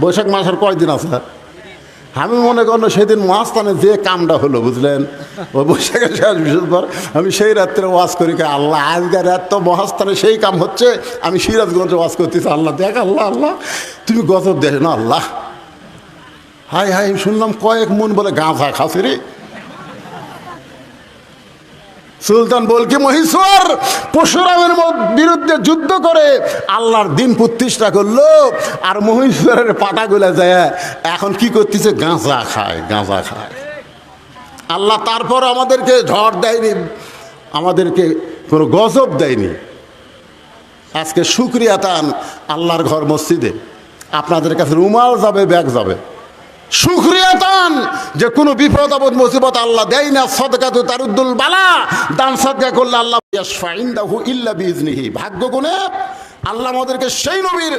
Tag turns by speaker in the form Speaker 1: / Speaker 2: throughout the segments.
Speaker 1: বৈশাখ মাসের কয়দিন আছে? আমি মনে করলো সেদিন মহাস্থানে যে কামটা হলো, বুঝলেন, ওই বৈশাখের শেষ বৃহস্পতিবার আমি সেই রাত্রে ওয়াজ করি, আল্লাহ আজকের রাত তো মহাস্থানে সেই কাম হচ্ছে, আমি সিরাজগঞ্জে ওয়াজ করতেছি, আল্লাহ দেখ, আল্লাহ আল্লাহ তুমি গজব দেখ না আল্লাহ। হাই হাই শুনলাম কয়েক মন বলে গাঁজা খাসি রে। সুলতান বলকি মহীশ্বর পরশুরামের বিরুদ্ধে যুদ্ধ করে আল্লাহর দিন প্রতিষ্ঠা করলো, আর মহীশ্বরের পাটাগুলা যায় এখন কি করতেছে, গাঁজা খায়, গাঁজা খায়। আল্লাহ তারপর আমাদেরকে ঝড় দেয়নি, আমাদেরকে কোনো গজব দেয়নি। আজকে শুকরিয়া তান আল্লাহর ঘর মসজিদে আপনাদের কাছে রুমাল যাবে, ব্যাগ যাবে। শুকরিয়া তান যে কোনো বিপদ আপদ মুসিবত আল্লাহ দেয় না। সদকাতু তারুদ্দুল বালা, দান সদকা করলে আল্লাহ ইয়াশফাইনদাহু ইল্লা বিইজনিহি। ভাগ্য গুণে আল্লাহ আমাদেরকে সেই নবীর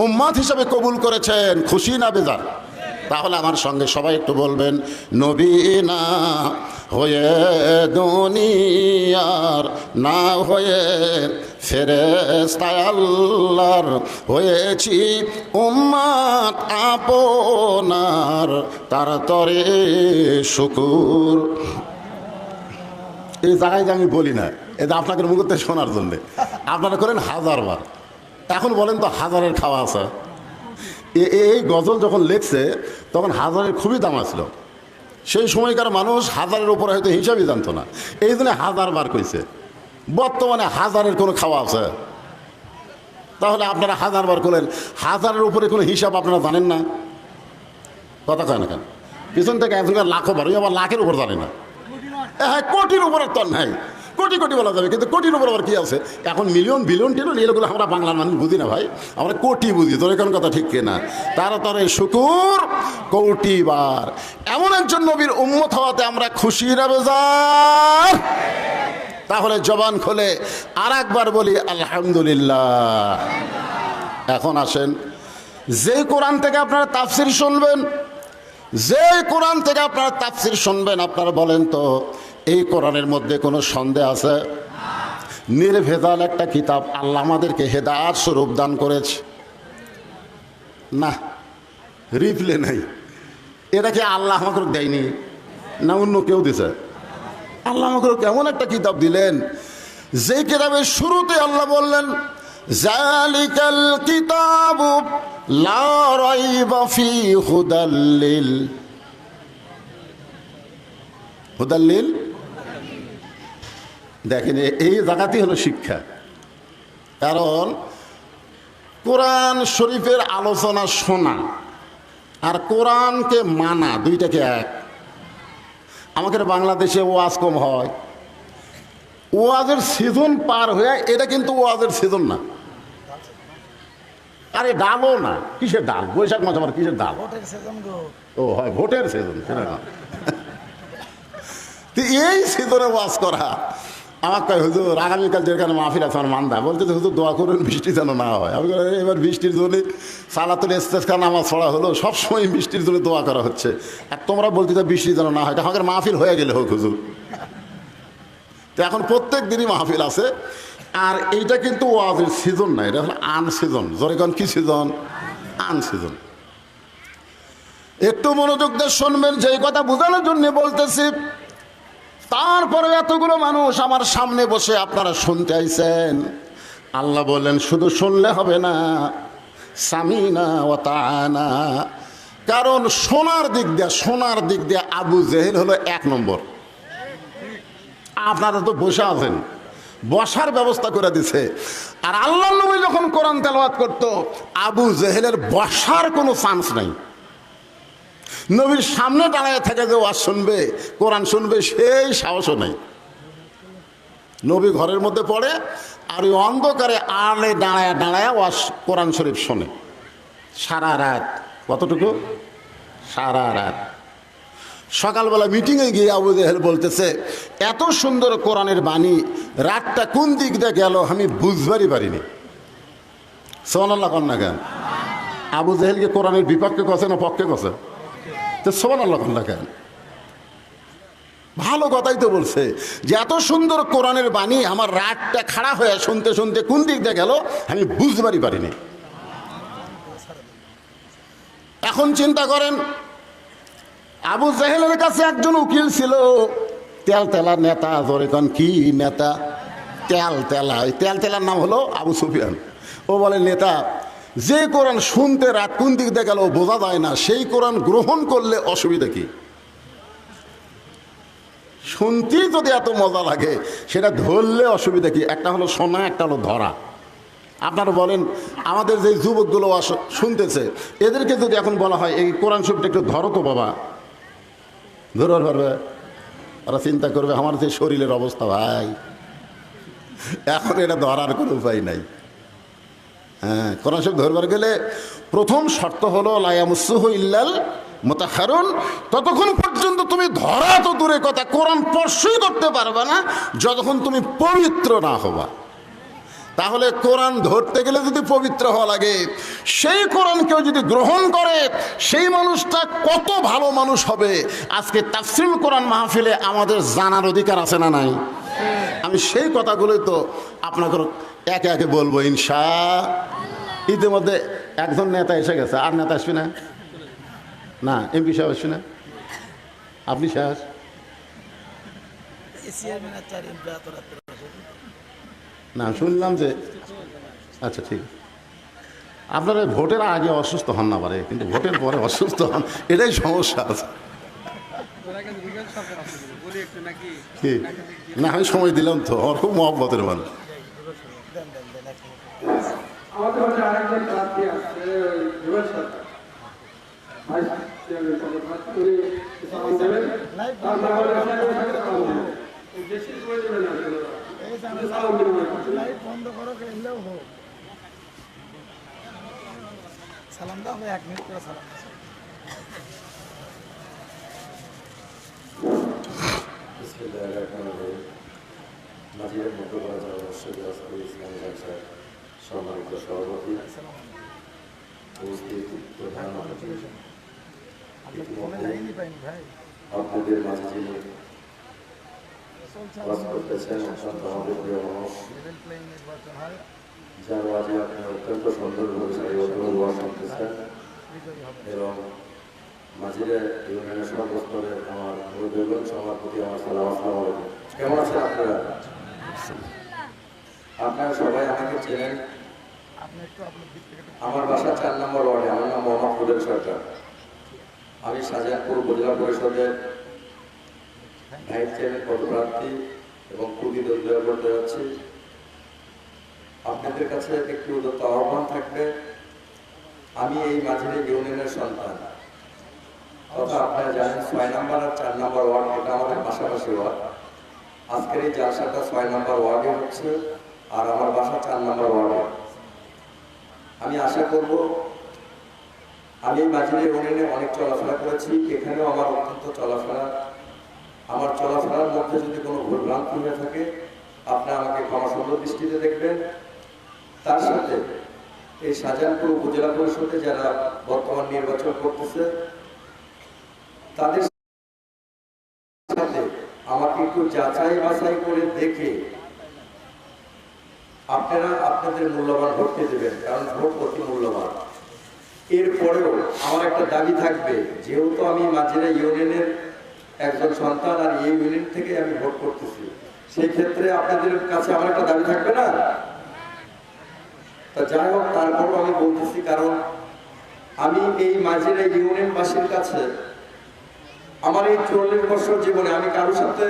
Speaker 1: উম্মত হিসেবে কবুল করেছেন, খুশি না বেজার? তাহলে আমার সঙ্গে সবাই একটু বলবেন, নবী না হয়ে দুনিয়ার, না হয়ে ফেরেশতা আল্লাহর, হয়েছি উম্মত আপনার, তার তরে শুকুর। এই জায়গায় যে আমি বলি না, এটা আপনাকে মুখতে শোনার জন্যে, আপনারা করেন 1000 বার। এখন বলেন তো 1000-এর খাওয়া আছে? এই গজল যখন লেখছে তখন 1000-এর খুবই দাম আসলো। সেই সময়কার মানুষ 1000-এর উপরে হয়তো হিসাবই জানতো না, এই জন্য 1000 বার কইছে। বর্তমানে 1000-এর কোনো খাওয়া আছে? তাহলে আপনারা 1000 বার করলেন, 1000-এর উপরে কোনো হিসাব আপনারা জানেন না? কথা কয় না কেন? পিছন থেকে একজনের লাখও বার, আবার লাখের উপর জানে না। হ্যাঁ, কোটির উপর তো নাই, কোটি কোটি বলা যাবে, কিন্তু কোটির উপর আবার কি আছে? এখন মিলিয়ন বিলিয়ন টিলিয়ন এগুলো আমরা বাংলার মানুষ বুঝি না ভাই, আমরা কোটি বুঝি। তোর এখন কথা ঠিক কিনা? তারা তরে শুকুর কোটি বার। এমন একজন নবীর উম্মত হওয়াতে আমরা খুশি না বেজার? তাহলে জবান খুলে আর একবার বলি আলহামদুলিল্লাহ। এখন আসেন, যে কোরআন থেকে আপনারা তাফসির শুনবেন, যে কোরআন থেকে আপনারা তাফসির শুনবেন, আপনারা বলেন তো এই কোরআনের মধ্যে কোনো সন্দেহ আছে? নির্ভেজাল একটা কিতাব, আল্লাহ আমাদেরকে হেদায়েত স্বরূপ দান করেছে। না, রিপ্লে নেই। এটা কি আল্লাহ আমাকে দেয়নি না অন্য কেউ দিছে? আল্লাহ আমাকে কেমন একটা কিতাব দিলেন, যে কিতাবের শুরুতে আল্লাহ বললেন জালিকাল কিতাবু লা রাইবা ফি হুদাল্লিল, হুদাল্লিল। দেখেন, এই জায়গাতেই হলো শিক্ষা। কারণ কোরআন শরীফের আলোচনা শোনা আর কোরআনকে মানা দুইটাকে এক। আমাদের বাংলাদেশে ওয়াজ কম হয়, ওয়াজের সিজন পার হয়ে, এটা কিন্তু ওয়াজের সিজন না। আরে ডালও না, কিসের ডাল? বৈশাখ মাস আমার কিসের ডাল? ও হয় ভোটের সিজন, সেটা না। এই সিজনে ওয়াজ করা, আমার কয় হুজুর আগামীকাল যেখানে মাহফিল আছে আমার মান্দা, বলতে হুজুর দোয়া করুন বৃষ্টি যেন না হয়। আমি এবার বৃষ্টির জন্য সালাতুল ইস্তেসকা নামাজ পড়া হলো, সবসময় বৃষ্টির জন্য দোয়া করা হচ্ছে, আর তোমরা বলতে বৃষ্টি যেন না হয়। আমাদের মাহফিল হয়ে গেলে হোক হুজুর। তো এখন প্রত্যেক দিনই মাহফিল আছে, আর এইটা কিন্তু ওয়াজের সিজন না, এটা হলো আনসিজন। জোরেগণ কি সিজন? আনসিজন। একটু মনোযোগ দিয়ে শুনবেন, যেই কথা বোঝানোর জন্য বলতেছি। তারপরে এতগুলো মানুষ আমার সামনে বসে আপনারা শুনতে আইছেন, আল্লাহ বললেন শুধু শুনলে হবে না, সামিনা ওয়া তাআনা। কারণ শোনার দিক দিয়ে আবু জেহেল হলো 1 নম্বর। আপনারা তো বসে আছেন, বসার ব্যবস্থা করে দিছে। আর আল্লাহ নবী যখন কোরআন তেলাওয়াত করত, আবু জেহেলের বসার কোনো চান্স নাই। নবীর সামনে দাঁড়ায় থাকে যে ওয়াজ শুনবে, কোরআন শুনবে, সেই সাহসও নাই। নবী ঘরের মধ্যে পড়ে, আর ওই অন্ধকারে আড়ে দাঁড়ায় ওয়াজ কোরআন শরীফ শোনে সারা রাত। কতটুকু? সারা রাত। সকালবেলা মিটিংয়ে গিয়ে আবু জেহেল বলতেছে, এত সুন্দর কোরআনের বাণী, রাতটা কোন দিক দিয়ে গেল আমি বুঝবারই পারিনি। সুবহানাল্লাহ কন না কেন? আবু জেহেলকে কোরআনের বিপক্ষে কছে না পক্ষে কছে? তো সুবহানাল্লাহ কন না কেন? ভালো কথাই তো বলছে যে এত সুন্দর কোরআনের বাণী, আমার রাতটা খাড়া হয়ে শুনতে শুনতে কোন দিক দিয়ে গেল আমি বুঝবারই পারিনি। এখন চিন্তা করেন, আবু জাহেলের কাছে একজন উকিল ছিল, তেলতেলা নেতা, ধরে কন কি নেতা, তেলতেলা। ওই তেলতেলার নাম হলো আবু সুফিয়ান। ও বলে, নেতা, যে কোরআন শুনতে রাত কোন দিক দিয়ে গেল বোঝা যায় না, সেই কোরআন গ্রহণ করলে অসুবিধা কি? শুনতেই যদি এত মজা লাগে, সেটা ধরলে অসুবিধা কি? একটা হলো শোনা, একটা হলো ধরা। আপনারা বলেন, আমাদের যে যুবকগুলো শুনতেছে, এদেরকে যদি এখন বলা হয় এই কোরআন শরীফটা একটু ধরো তো বাবা, ধরবার পারবে? ওরা চিন্তা করবে আমার যে শরীরের অবস্থা, ভাই এখন এটা ধরার কোনো উপায় নাই। হ্যাঁ, কোরআন শরীফ ধরবার গেলে প্রথম শর্ত হলো লা ইয়ামাসসুহু ইল্লাল মুতাহহারুন। ততক্ষণ পর্যন্ত তুমি ধরা তো দূরে কথা, কোরআন স্পর্শই করতে পারবে না যতক্ষণ তুমি পবিত্র না হবা। তাহলে কোরআন ধরতে গেলে যদি পবিত্র হওয়া লাগে, সেই কোরআন কেউ যদি গ্রহণ করে, সেই মানুষটা কত ভালো মানুষ হবে। আজকে তাফসীরুল কোরআন মাহফিলে আমাদের জানার অধিকার আছে না নাই? আমি সেই কথাগুলোই তো আপনাকে একে একে বলবো ইনশাআল্লাহ। ইতিমধ্যে একজন নেতা এসে গেছে, আর নেতা আসবে না? না, এমপি সাহেব আসবে না? আপনি শেষ? না, শুনলাম যে, আচ্ছা ঠিক। আপনারা ভোটের আগে অসুস্থ হন না পারে, কিন্তু ভোটের পরে অসুস্থ হন, এটাই সমস্যা আছে। না, আমি সময় দিলাম তো, আমার খুব মহব্বতের মানুষ।
Speaker 2: সালাম দাও, 1 মিনিট করে সালাম।
Speaker 3: মাঝিদের মধ্য করা যাবে ইসলামী ব্যবসার সম্মানিত সভাপতি, উপস্থিত প্রধান অতিথি, আপনাদের মাঝে যিনি কাজ করতেছেন অত্যন্ত আমাদের প্রিয় মানুষ, যার মাঝে আপনি অত্যন্ত সুন্দরভাবে সারিবদ্ধভাবে শুনতেছেন, এবং মাঝিরা ইউনিয়নের সর্বস্তরের আমার মুরব্বিগণ, সবার প্রতি আমার সালাম। আসসালামু আলাইকুম। কেমন আছেন আপনারা? আপনারা সবাই আমাকে চেনেন। আমার বাসা 4 নম্বর ওয়ার্ডে। আমার নাম মোহাম্মদ ফুলের সরকার। আমি শাহজাহানপুর উপজেলা পরিষদের ভাইস চেয়ারম্যান পদপ্রার্থী এবং প্রতিদ্বন্দ্বিতা করতে যাচ্ছি। আপনাদের কাছে একটি উদ্যত আহ্বান থাকবে, আমি এই মাঝিরা ইউনিয়নের সন্তান, তথা আপনারা জানেন 6 নম্বর আর 4 নম্বর ওয়ার্ড এটা আমাদের পাশাপাশি ওয়ার্ড। আজকের এই জালসাটা 6 নম্বর ওয়ার্ডে হচ্ছে, আর আমার বাসা 4 নম্বর ওয়ার্ডে। আমি আশা করব, আমি এই মাঝিরা ইউনিয়নে অনেক চলাফেরা করেছি, এখানেও আমার অত্যন্ত চলাফেরা। আমার চলাফেরার মধ্যে যদি কোনো ভুলভ্রান্তি হয়ে থাকে, আপনারা আমাকে ক্ষমা সুন্দর দৃষ্টিতে দেখবেন। তার সাথে এই শাহজাহানপুর উপজেলা পরিষদে যারা বর্তমান নির্বাচন করতেছে, তাদের সাথে আমাকে একটু যাচাই বাছাই করে দেখে আপনারা আপনাদের মূল্যবান ভোটকে দেবেন, কারণ ভোট অতি মূল্যবান। এরপরেও আমার একটা দাবি থাকবে, যেহেতু আমি মাঝিরা ইউনিয়নের একজন সন্তান আর এই ইউনিয়ন থেকে আমি ভোট করতেছি, সেই ক্ষেত্রে আপনাদের কাছে আমার একটা দাবি থাকবে না? তা যাই হোক, তারপরও আমি বলতেছি, কারণ আমি এই মাঝিরা ইউনিয়নবাসীর কাছে আমার এই 40 বছর জীবনে আমি কারোর সাথে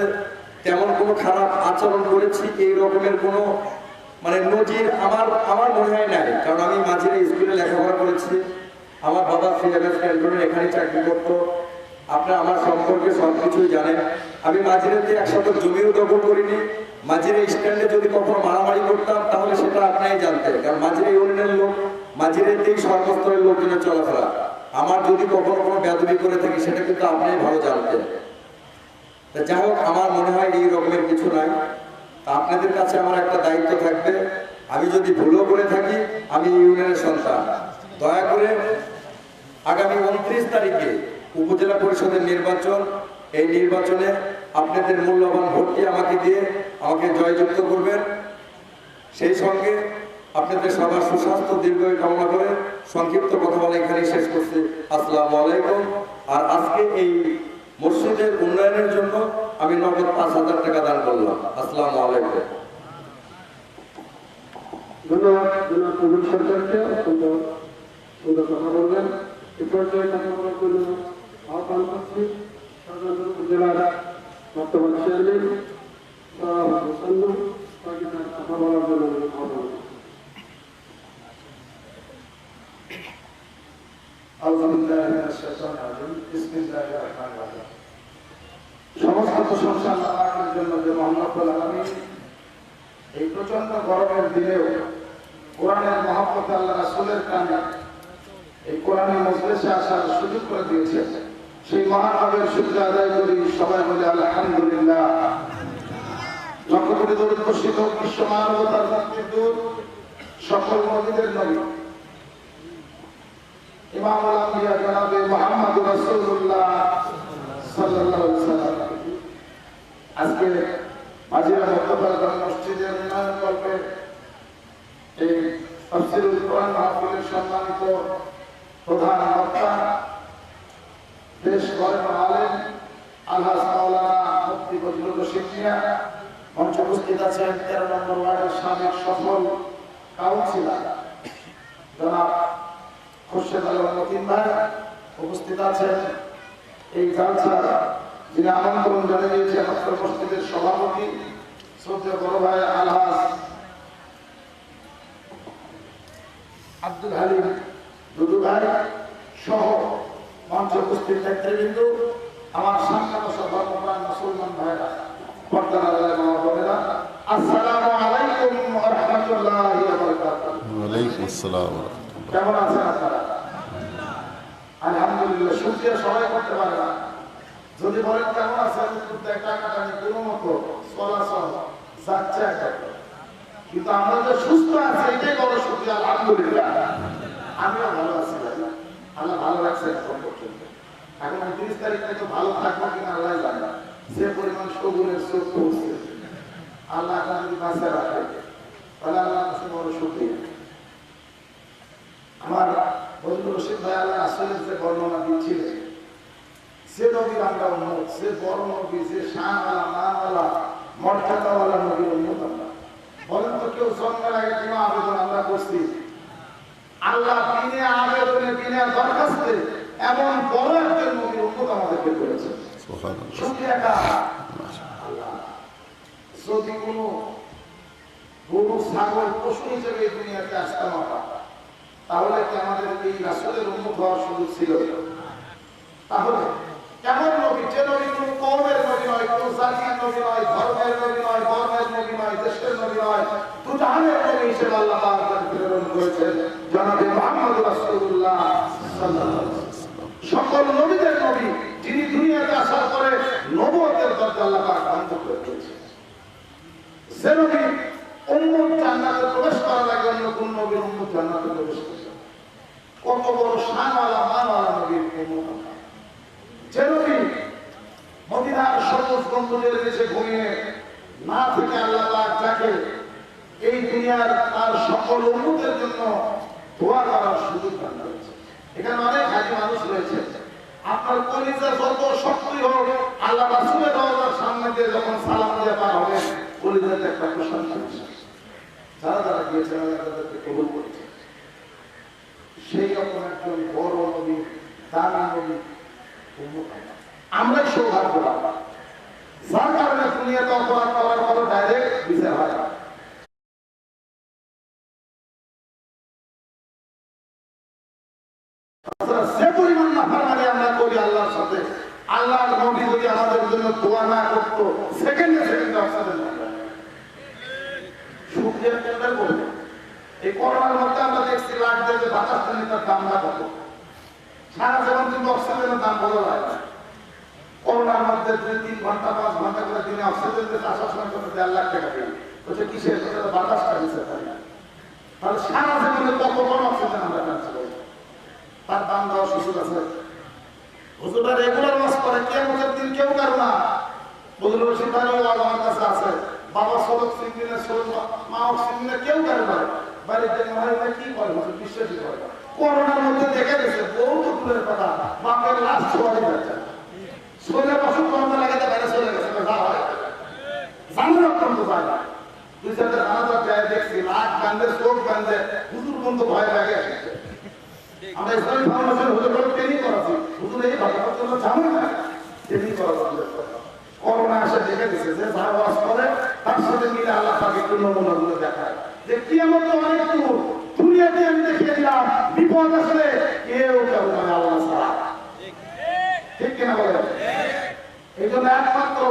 Speaker 3: তেমন কোনো খারাপ আচরণ করেছি এই রকমের কোনো নজির আমার মনে হয় নাই। কারণ আমি মাঝিরা স্কুলে লেখাপড়া করেছি, আমার বাবা সিএমএস ক্যান্টনে এখানে চাকরি করতো, আপনারা আমার সম্পর্কে সবকিছুই জানেন। আমি মাঝিরাতে 1 শতক জমিও দখল করিনি। মাঝিরা স্ট্যান্ডে যদি কখনো মারামারি করতাম তাহলে সেটা আপনারাই জানতেন, কারণ মাঝিরা ইউনিয়নের লোক, মাঝিরাতেই সর্বস্তরের লোকজনের চলাফেরা। আমার যদি কখনো কোনো বেয়াদবি করে থাকি সেটা কিন্তু আপনারাই ভালো জানতেন। যাই হোক, আমার মনে হয় এই রকমের কিছু নাই। তা আপনাদের কাছে আমার একটা দায়িত্ব থাকবে, আমি যদি ভুলও করে থাকি, আমি ইউনিয়নের সন্তান, দয়া করে আগামী 29 তারিখে উপজেলা পরিষদের নির্বাচন, এই নির্বাচনে আপনাদের মূল্যবান ভোটটি আমাকে দিয়ে আমাকে জয়যুক্ত করবেন। সেই সঙ্গে আপনাদের সবার সুস্বাস্থ্য দীর্ঘায়ু কামনা করে সংক্ষিপ্ত কথা বলে এখানে শেষ করছি। আসসালামু আলাইকুম। আর আজকে এই মসজিদের উন্নয়নের জন্য আমি নগদ 5,000 টাকা দান করলাম। আসসালামু আলাইকুম।
Speaker 2: ধন্যবাদ জনাব প্রবীণ সরকারকে, অত্যন্ত সুন্দর কথা বলবেন। এ পর্যায়ে কথা বলার জন্য আহ্বান করছি শাহজাহানপুর উপজেলার বর্তমান চেয়ারম্যান সরাব হোসেন, তাকে তার কথা বলার জন্য আমি আহ্বান করছি।
Speaker 4: সমস্ত প্রশংসা আল্লাহর জন্য যে মহান আলামিন এই প্রচন্ড গরমের দিনেও কোরআনের মহব্বত আল্লাহ রাসূলের কানে এই কোরআনের মজলিসে আসার সুযোগ করে দিয়েছে। সেই মহান রবের শুকরিয়া আদায় করি, সবাই বলে আলহামদুলিল্লাহ। লক্ষ কোটি দরুদ বর্ষিত বিশ্ব মানবতার মুক্তির দূত সকল নবীদের নবী ইমামুল আম্বিয়া জনাবে মুহাম্মদুর রাসূলুল্লাহ সাল্লাল্লাহু আলাইহি ওয়াসাল্লাম আজকে মাজিরা মুত্তাফার মসজিদের উন্নয়ন কল্পে এই তাফসীরুল কোরআন মাহফিলের সম্মানিত প্রধান বক্তা দেশ গর্ব আলেম আলহাজ মাওলানা মুফতি বজলুর রশিদ মিয়া, মঞ্চে উপস্থিত আছেন 13 নম্বর ওয়ার্ডের সাবেক সফল কাউন্সিলর জনাব খুরশেদ আলম মতিন ভাই, উপস্থিত আছেন এই জালসার যিনি আমন্ত্রণ জানিয়েছেন মাত্র মসজিদের সভাপতি শ্রদ্ধেয় বড় ভাই আলহাজ আব্দুল হালিম দুদু ভাই সহ মঞ্চে উপস্থিত নেতৃবৃন্দ, আমার সাংবাদ সভা মুসলমান ভাইরা, পর্দার আড়ালে মা বোনেরা, আসসালামু আলাইকুম ওয়া রাহমাতুল্লাহি ওয়া বারাকাতুহু।
Speaker 1: ওয়ালাইকুম আসসালাম।
Speaker 4: কেমন আছেন আপনারা? আলহামদুলিল্লাহ। শুকরিয়া সবাই করতে পারে না, যদি বলেন কেমন আছেন উত্তরটা টাকাটানি কোনো মতো চলাচল যাচ্ছে একটা, কিন্তু আমরা যে সুস্থ আছি এটাই বড় শুকরিয়া আলহামদুলিল্লাহ। আমিও ভালো আছি ভাই, আল্লাহ ভালো রাখছে এখন পর্যন্ত। এখন 29 তারিখ থেকে ভালো থাকবো কিনা আল্লাহ জানে, যে পরিমাণ সবুরের চোখ পড়ছে আল্লাহ আপনার যদি বাঁচিয়ে রাখে তাহলে আল্লাহ কাছে বড় শুকরিয়া। আমার বন্ধু রশিদ ভাই আল্লাহ রাসূলের যে বর্ণনা দিচ্ছিলেন, সে নবীর আমরা উম্মত, সে বড় নবী, যে শানওয়ালা মানওয়ালা মর্যাদাওয়ালা নবীর উম্মত আমরা। বলেন তো কেউ জন্মের আগে কোনো আবেদন আমরা করছি? আল্লাহ বিনা আবেদনে বিনা দরখাস্তে এমন বড় একজন নবীর উম্মত আমাদেরকে করেছে।
Speaker 1: সুবহানাল্লাহ।
Speaker 4: শুকরিয়া কা আল্লাহ। যদি কোনো গরু ছাগল পশু হিসেবে এই দুনিয়াতে আসতাম আমরা, তাহলে কি আমাদের এই রাসূলের উম্মত হওয়ার সুযোগ ছিল? তাহলে কেমন নবী, যে নবী কোন কওমের নবী নয়, কোন জাতির নবী নয়, ধর্মের নবী নয়, বর্ণের নবী নয়, দেশের নবী নয়, দুজাহানের নবী হিসেবে আল্লাহ পাক তাকে প্রেরণ করেছেন জনাবে মুহাম্মদ রাসূলুল্লাহ সাল্লাল্লাহু আলাইহি ওয়াসাল্লাম। সকল নবীদের নবী, যিনি দুনিয়াতে আসার পরে নবুয়তের দরজা আল্লাহ পাক বন্ধ করে দিয়েছেন। সে নবী উম্মত জান্নাতে প্রবেশ করার আগে অন্য কোন নবীর উম্মত জান্নাতে প্রবেশ করেছে? কত বড় শানওয়ালা মানওয়ালা নবীর উম্মত। যে নবী মদিনার সবুজ গম্বুজের নিচে ঘুমিয়ে না থেকে আল্লাহ পাক যাকে এই দুনিয়ার তার সকল উম্মতের জন্য দোয়া করার সুযোগ দান করেছে। এখানে অনেক হাজি মানুষ রয়েছে, আপনার কলিজা যত শক্তি হোক, আল্লাহ রাসূলের রওজার সামনে দিয়ে যখন সালাম দিয়ে পার হবে, কলিজাতে একটা প্রশান্তি আসে। যারা যারা গিয়েছেন আল্লাহ তাদেরকে কবুল করেছে। সেই রকম একজন বড় নবী, দামি নবী আমরাই সৌভাগ্যবান, যার কারণে দুনিয়াতে অপরাধ করার পর ডাইরেক্ট বিচার হয়। যে পরিমাণ নাফরমানি আমরা করি আল্লাহর সাথে, আল্লাহর নবী যদি আমাদের জন্য দোয়া না করতো, সেকেন্ডে সেকেন্ডে অক্সিজেন শুকরিয়া কেন্দ্র করবে। এই করোনার মধ্যে আমরা দেখছি লাখ দিয়ে যে বাতাস তার দাম না কত, সারা জীবন কিন্তু অক্সিজেনের দাম বলা হয় না। করোনার মধ্যে 2-3 ঘন্টা 5 ঘন্টা করে দিনে অক্সিজেন দিতে আসার সময় কত 1.5 লাখ টাকা দিই, বলছে কিসের বাতাসটা দিচ্ছে তাই না? তাহলে সারা জীবনে কত কম অক্সিজেন আমরা পাচ্ছি, তার দাম দেওয়ার সুযোগ আছে? হুজুররা রেগুলার ওয়াজ করে, কিয়ামতের দিন কেউ কারো না। বদরুল রশিদ ভাই ওয়াজ আমার কাছে আছে, বাবা সড়ক সিংদিনে সড়ক মা সিংদিনে কেউ কারো না। বাড়িতে মনে হয় কি করে বিশ্বাসই করে না। করোনার মধ্যে দেখে গেছে বহু দূরের কথা, বাপের লাশ ছোঁয়া যাচ্ছে, শরীরে অসুখ করতে লাগাতে বাইরে চলে গেছে, জানার অত্যন্ত যায় না। দুই চারটে জানাজা যায় দেখছি, লাখ বান্ধে চোখ বান্ধে হুজুর বন্ধু ভয় লাগে এসেছে। আমরা ইসলামী ফাউন্ডেশন হুজুর করে ট্রেনিং করাচ্ছি, হুজুর এই ভাষার জন্য জানো না ট্রেনিং করাচ্ছি। করোনা এসে দেখে দিচ্ছে যে যা ওয়াজ করে তার সাথে মিলে আল্লাহ তাকে একটু নমুনাগুলো দেখায় যে কিয়ামত তো অনেক দূর, দুনিয়াতে আমি দেখিয়ে দিলাম বিপদ আসলে কেউ কেউ নয় আল্লাহ ছাড়া। ঠিক কিনা বলেন? এই জন্য একমাত্র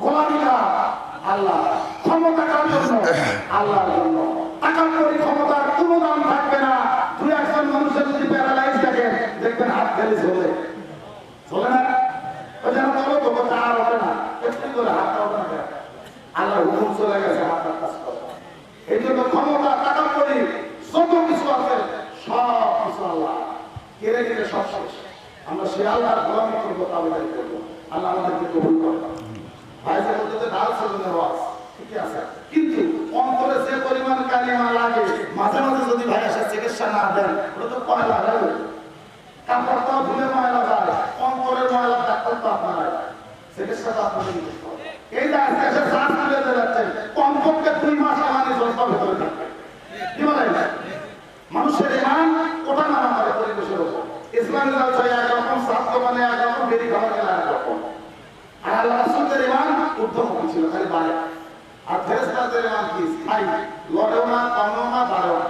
Speaker 4: গোলামিরা আল্লাহ, ক্ষমতা কার জন্য? আল্লাহর জন্য। টাকার পরি ক্ষমতার কোনো দাম থাকবে না। দুই একজন মানুষের যদি প্যারালাইজ থাকে দেখবেন হাত খালি চলে চলে না, ওই যেন বলো তো আর হবে না, একটু করে হাতটা হবে না, আল্লাহ হুকুম চলে গেছে, হাতটা কাজ করে। এই জন্য ক্ষমতা, টাকা করি, যত কিছু আছে সব কিছু আল্লাহ কেড়ে নিলে সব শেষ। আমরা সে আল্লাহর গোলামি করবো, তাবেদারি করবো। আল্লাহ আমাদেরকে কবুল করে। ভাইদের মধ্যে ঢাল সেজনের ওয়াজ ঠিকই আছে, কিন্তু অন্তরে যে পরিমাণ কালিমা লাগে মাঝে মাঝে যদি ভাই এসে চিকিৎসা না দেন, ওটা তো পয়লা লাগে। কাপড়টাও ধুলে ময়লা যায়, অন্তরের ময়লা ডাক্তার তো আপনারা, চিকিৎসা তো আপনাদের নিতে হবে। এই যে আজকে এসে শ্বাস তুলে যাচ্ছেন, কমপক্ষে 2 মাস আমাদের জলটা ভেতরে থাকবে। কি বলেন? মানুষের ইমান ওটা নামা করে পরিবেশের উপর। ইসলামী ব্যবসায় একরকম, স্বাস্থ্য মানে একরকম, বেরি খাবার গেলে একরকম। আর আল্লাহ রাসূলের ইমান ঊর্ধ্বমুখী ছিল, খালি বাড়ে। আর ফেরেশতাদের ইমান কি? স্থায়ী, লড়েও না, কমেও না, বাড়েও না।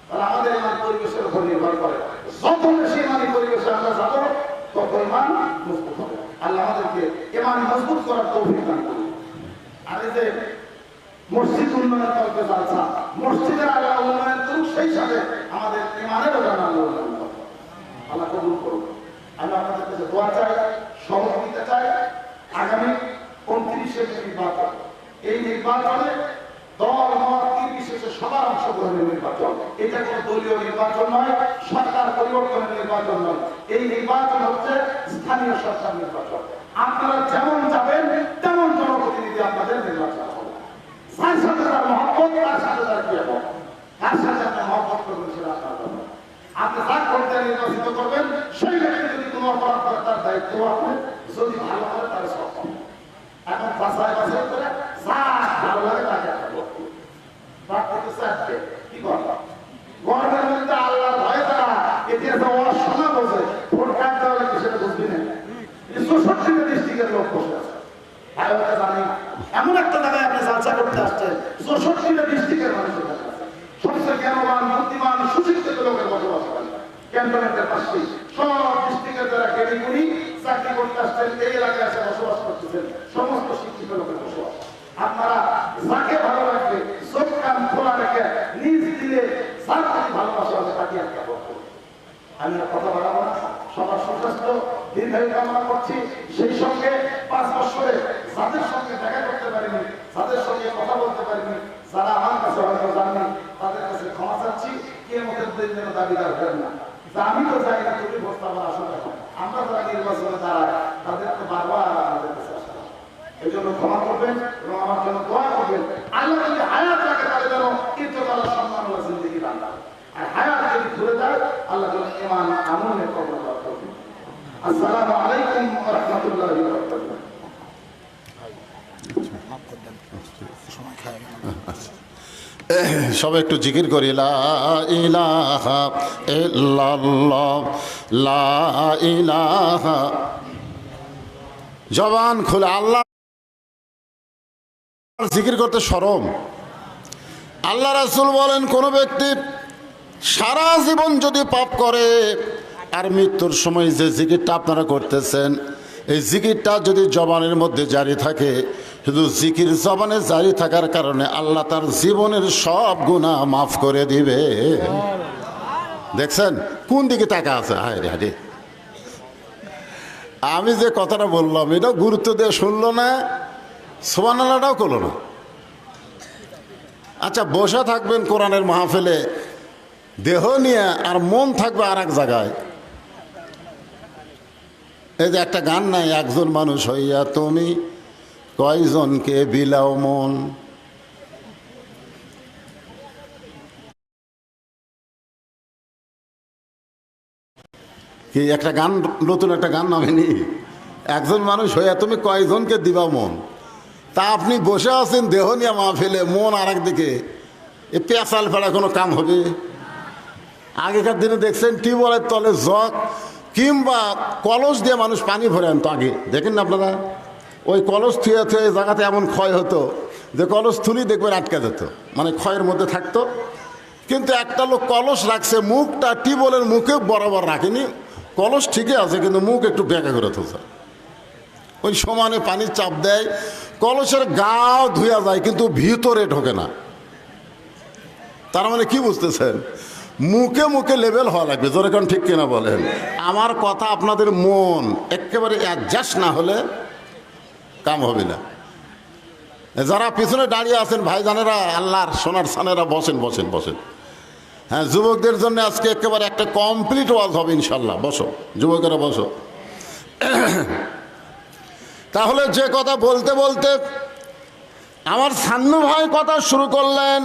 Speaker 4: তাহলে আমাদের ইমান পরিবেশের উপর নির্ভর করে। যত বেশি ইমানি পরিবেশে আমরা যাবো, তত ইমান মজবুত হবে। আল্লাহ আমাদেরকে ইমান মজবুত করার তৌফিক দান করুন। আর এই যে মসজিদ উন্নয়ন করতে চাচ্ছা, মসজিদের আল্লাহ উন্নয়ন করুক, সেই সাথে আমাদের ইমানের আল্লাহ উন্নয়ন করুন। আল্লাহ কবুল করুন। আমি আপনাদের কাছে দোয়া চাই, সহযোগিতা চাই। আগামী 29শে নির্বাচন, এই নির্বাচনে দল মত নির্বিশেষে সবার অংশগ্রহণের নির্বাচন। এটা কোনো দলীয় নির্বাচন নয়, সরকার পরিবর্তনের নির্বাচন নয়। এই নির্বাচন হচ্ছে স্থানীয় সরকার নির্বাচন। আপনারা যেমন যাবেন তেমন জনপ্রতিনিধি আপনাদের নির্বাচন হবে। যার সাথে তার মহব্বত, তার সাথে তার কি হবে, তার সাথে আপনি মহব্বত করবেন, সেটা আপনার ব্যাপার। আপনি যার করতে নির্বাচিত করবেন, সেই ব্যক্তি যদি কোনো অপরাধ করে তার দায়িত্ব আপনি, যদি ভালো করে তার সব। এখন বাসায় বাসায় করে যা ভালো লাগে তাকে কি করবো? গর্বের মধ্যে আল্লাহর ভয় তারা ইতিহাসে ওরা শোনা বসে ভোট কাটতে হলে সেটা বুঝবি না। 64টা ডিস্ট্রিক্টের লোক বসে আছে, ভাই ওটা জানি এমন একটা জায়গায় আপনি যাত্রা করতে আসছেন, 64টা ডিস্ট্রিক্টের মানুষের কাছে সবচেয়ে জ্ঞানবান, বুদ্ধিমান, সুশিক্ষিত লোকের বসবাস করেন ক্যান্টনমেন্টের পাশে। সব ডিস্ট্রিক্টের যারা কেরিগুড়ি চাকরি করতে আসছেন, এই এলাকায় এসে বসবাস করতেছেন, সমস্ত শিক্ষিত লোকের বসবাস। আপনারা যাকে ভালো লাগবে চোখ কান খোলা রেখে নিজ দিলে যার প্রতি ভালোবাসা হবে তাকে একটা করবো। আমি কথা বাড়াবো না, সবার সুস্বাস্থ্য দীর্ঘায়ু কামনা করছি। সেই সঙ্গে 5 বছরে যাদের সঙ্গে দেখা করতে পারিনি, যাদের সঙ্গে কথা বলতে পারিনি, যারা আমার কাছে হয়তো জাননি, তাদের কাছে ক্ষমা চাচ্ছি। কিয়ামতের দিন যেন দাবিদার হবেন না যে আমি তো চাই না তুমি ভোট পাবার আসলে। আমরা যারা নির্বাচনে দাঁড়াই তাদের তো বারবার আমাদের কাছে আসা। এই জন্য ক্ষমা করবেন এবং আমার জন্য দোয়া করবেন। আল্লাহ যদি হায়াত রাখে তাহলে যেন ইজ্জত আল্লাহ, সম্মান আল্লাহ জিন্দেগি দান করে। আর হায়াত যদি ঘুরে যায় আল্লাহ যেন ঈমান আমলের কবর দান করবেন। আসসালামু আলাইকুম ওয়া রাহমাতুল্লাহি ওয়া বারাকাতুহু।
Speaker 1: সবাই একটু জিকির করি, লা ইলাহা ইল্লাল্লাহ, লা ইলাহা। জবান খুলে আল্লাহ জিকির করতে শরম। আল্লাহ রাসূল বলেন, কোন ব্যক্তি সারা জীবন যদি পাপ করে আর মৃত্যুর সময় যে জিকিরটা আপনারা করতেছেন, এই জিকিরটা যদি জবানের মধ্যে জারি থাকে, শুধু জিকির জবানে জারি থাকার কারণে আল্লাহ তার জীবনের সব গুনাহ মাফ করে দিবে। দেখছেন কোন দিকে টাকা আছে? হায় রে হায়, আমি যে কথাটা বললাম এটা গুরুত্ব দিয়ে শুনলো না, সুবহানাল্লাহটাও করলো না। আচ্ছা, বসে থাকবেন কোরআনের মাহফিলে দেহ নিয়ে আর মন থাকবে আর এক জায়গায়। এই যে একটা গান নাই, একজন মানুষ হইয়া তুমি কয়জনকে বিলাও মন। কি একটা গান, নতুন একটা গান নামেনি, একজন মানুষ হইয়া তুমি কয়জনকে দিবা মন। তা আপনি বসে আছেন দেহ নিয়ে মাহফিলে, মন আর একদিকে, এ পেঁচাল ফেলা কোনো কাম হবে? আগেকার দিনে দেখছেন টিউবওয়েলের তলে জগ কিংবা কলস দিয়ে মানুষ পানি ভরে আনতো আগে, দেখেন না আপনারা? ওই কলস থুয়ে থুয়ে জায়গাতে এমন ক্ষয় হতো যে কলস থুলি দেখবেন আটকে যেত, মানে ক্ষয়ের মধ্যে থাকতো। কিন্তু একটা লোক কলস রাখছে, মুখটা টিউবওয়েলের মুখে বরাবর রাখেনি, কলস ঠিকই আছে কিন্তু মুখ একটু বেঁকা করে তুলছে। ওই সমানে পানির চাপ দেয়, কলসের গাও ধুয়া যায় কিন্তু ভিতরে ঢোকে না। তার মানে কি বুঝতেছেন? মুখে মুখে লেভেল হওয়া লাগবে, জোরে কারণ ঠিক কিনা বলেন? আমার কথা আপনাদের মন একেবারে অ্যাডজাস্ট না হলে কাম হবে না। যারা পিছনে দাঁড়িয়ে আছেন ভাইজানেরা, আল্লাহর সোনার সানেরা, বসেন বসেন বসেন। হ্যাঁ, যুবকদের জন্য আজকে একেবারে একটা কমপ্লিট ওয়াজ হবে ইনশাল্লাহ। বসো যুবকেরা বসো। তাহলে যে কথা বলতে বলতে আমার সান্নু ভাই কথা শুরু করলেন,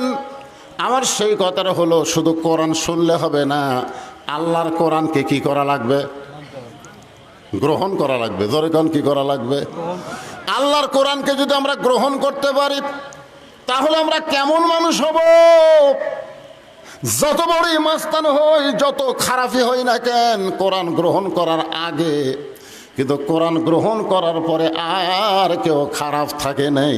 Speaker 1: আমার সেই কথাটা হলো শুধু কোরআন শুনলে হবে না, আল্লাহর কোরআনকে কি করা লাগবে? গ্রহণ করা লাগবে। জোরে কোন কি করা লাগবে? আল্লাহর কোরআনকে যদি আমরা গ্রহণ করতে পারি তাহলে আমরা কেমন মানুষ হব? যত বড়ই মাস্তান হই, যত খারাপই হই না কেন, কোরআন গ্রহণ করার আগে কিন্তু কোরআন গ্রহণ করার পরে আর কেউ খারাপ থাকে নাই।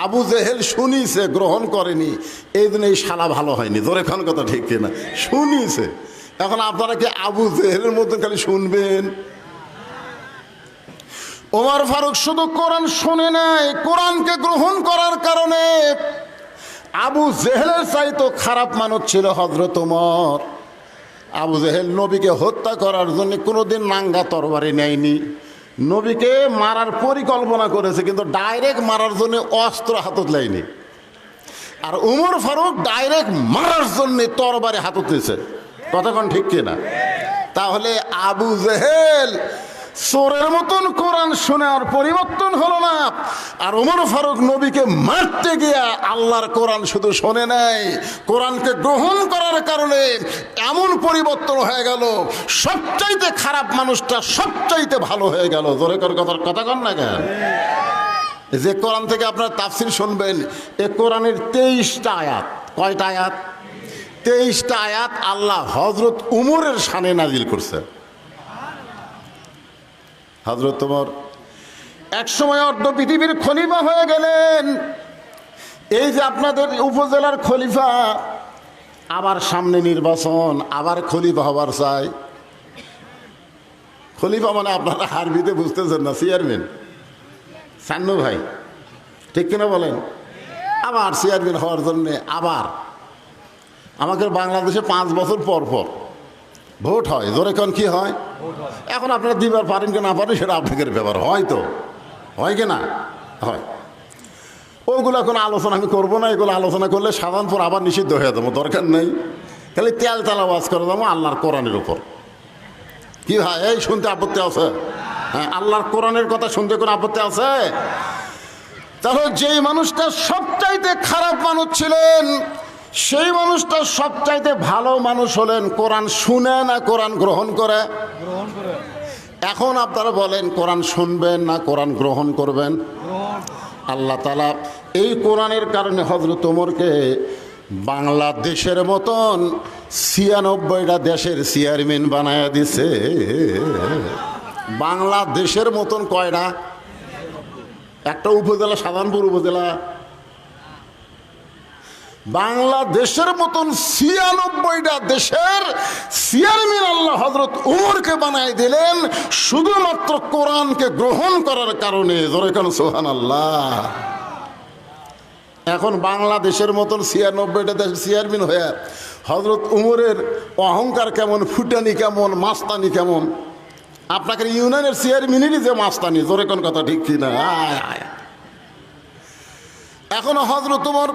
Speaker 1: আবু জেহেল শুনিছে, গ্রহণ করেনি, এই দিন এই শালা ভালো হয়নি। জোরে খান কথা ঠিক কিনা? শুনিছে। এখন আপনারা কি আবু জেহেলের মধ্যে খালি শুনবেন? ওমর ফারুক শুধু কোরআন শুনে নাই, কোরআনকে গ্রহণ করার কারণে আবু জেহেলের চাইতো খারাপ মানুষ ছিল হযরত ওমর। আবু জেহেল নবীকে হত্যা করার জন্য কোনোদিন নাঙ্গা তরবারি নেয়নি, নবীকে মারার পরিকল্পনা করেছে কিন্তু ডাইরেক্ট মারার জন্য অস্ত্র হাতত লাইনি। আর উমর ফারুক ডাইরেক্ট মারার জন্য তরবারি হাতত দিয়েছে। কতক্ষণ ঠিক কিনা? তাহলে আবু জেহেল চোরের মতন কোরআন শুনে আর পরিবর্তন হলো না, আর ওমর ফারুক নবীকে মারতে গিয়া আল্লাহর কোরআন শুধু শোনে নাই, কোরআনকে গ্রহণ করার কারণে এমন পরিবর্তন হয়ে গেল, সবচাইতে খারাপ মানুষটা সবচাইতে ভালো হয়ে গেল। জোরে করে কথা কন না কেন? যে কোরআন থেকে আপনারা তাফসীর শুনবেন, এ কোরআনের 23টা আয়াত। কয়টা আয়াত? 23টা আয়াত আল্লাহ হযরত উমরের শানে নাজিল করছে। হযরত ওমর একসময় অর্ধ পৃথিবীর খলিফা হয়ে গেলেন। এই যে আপনাদের উপজেলার খলিফা, আবার সামনে নির্বাচন, আবার খলিফা হবার চাই। খলিফা মানে আপনারা আরবিতে বুঝতেছেন না, চেয়ারম্যান। সান্নু ভাই ঠিক কিনা বলেন? আবার চেয়ারম্যান হওয়ার জন্যে আবার আমাদের বাংলাদেশে 5 বছর পর পর ভোট হয়। জোরে কোন কি হয়? এখন আপনারা দিবার পারেন কি না পারেন সেটা আপনাদের ব্যাপার, হয়তো হয় কি না হয়। ওগুলো কোনো আলোচনা আমি করবো না, এগুলো আলোচনা করলে সাধারণপুর আবার নিষিদ্ধ হয়ে যাবো, দরকার নেই। খালি তেল আওয়াজ করে যাবো আল্লাহর কোরআনের উপর। কি ভাই, এই শুনতে আপত্তি আছে? হ্যাঁ, আল্লাহর কোরআনের কথা শুনতে কোনো আপত্তি আছে? তাহলে যেই মানুষটা সবচাইতে খারাপ মানুষ ছিলেন, সেই মানুষটা সবচাইতে ভালো মানুষ হলেন কোরআন শুনে না কোরআন গ্রহণ করে? এখন আপনারা বলেন কোরআন শুনবেন না কোরআন গ্রহণ করবেন? আল্লাহ তাআলা এই কোরআনের কারণে হযরত ওমরকে বাংলাদেশের মতন 96টা দেশের চেয়ারম্যান বানায়া দিছে। বাংলাদেশের মতন কয়টা? একটা উপজেলা, সাধারণপুর উপজেলা। বাংলাদেশের মতন 96টা দেশের চেয়ারম্যান আল্লাহ হযরত ওমরকে বানাই দিলেন শুধুমাত্র কোরআনকে গ্রহণ করার কারণে। জোরে কেন সুবহানাল্লাহ। এখন বাংলাদেশের মতন 96টা দেশের চেয়ারম্যান হয়ে হযরত ওমরের অহংকার কেমন, ফুটানি কেমন, মাস্তানি কেমন। আপনাকে ইউনিয়নের চেয়ারম্যানেরই যে মাস্তানি, জোরে কোন কথা ঠিক কিনা? এখন হযরত ওমর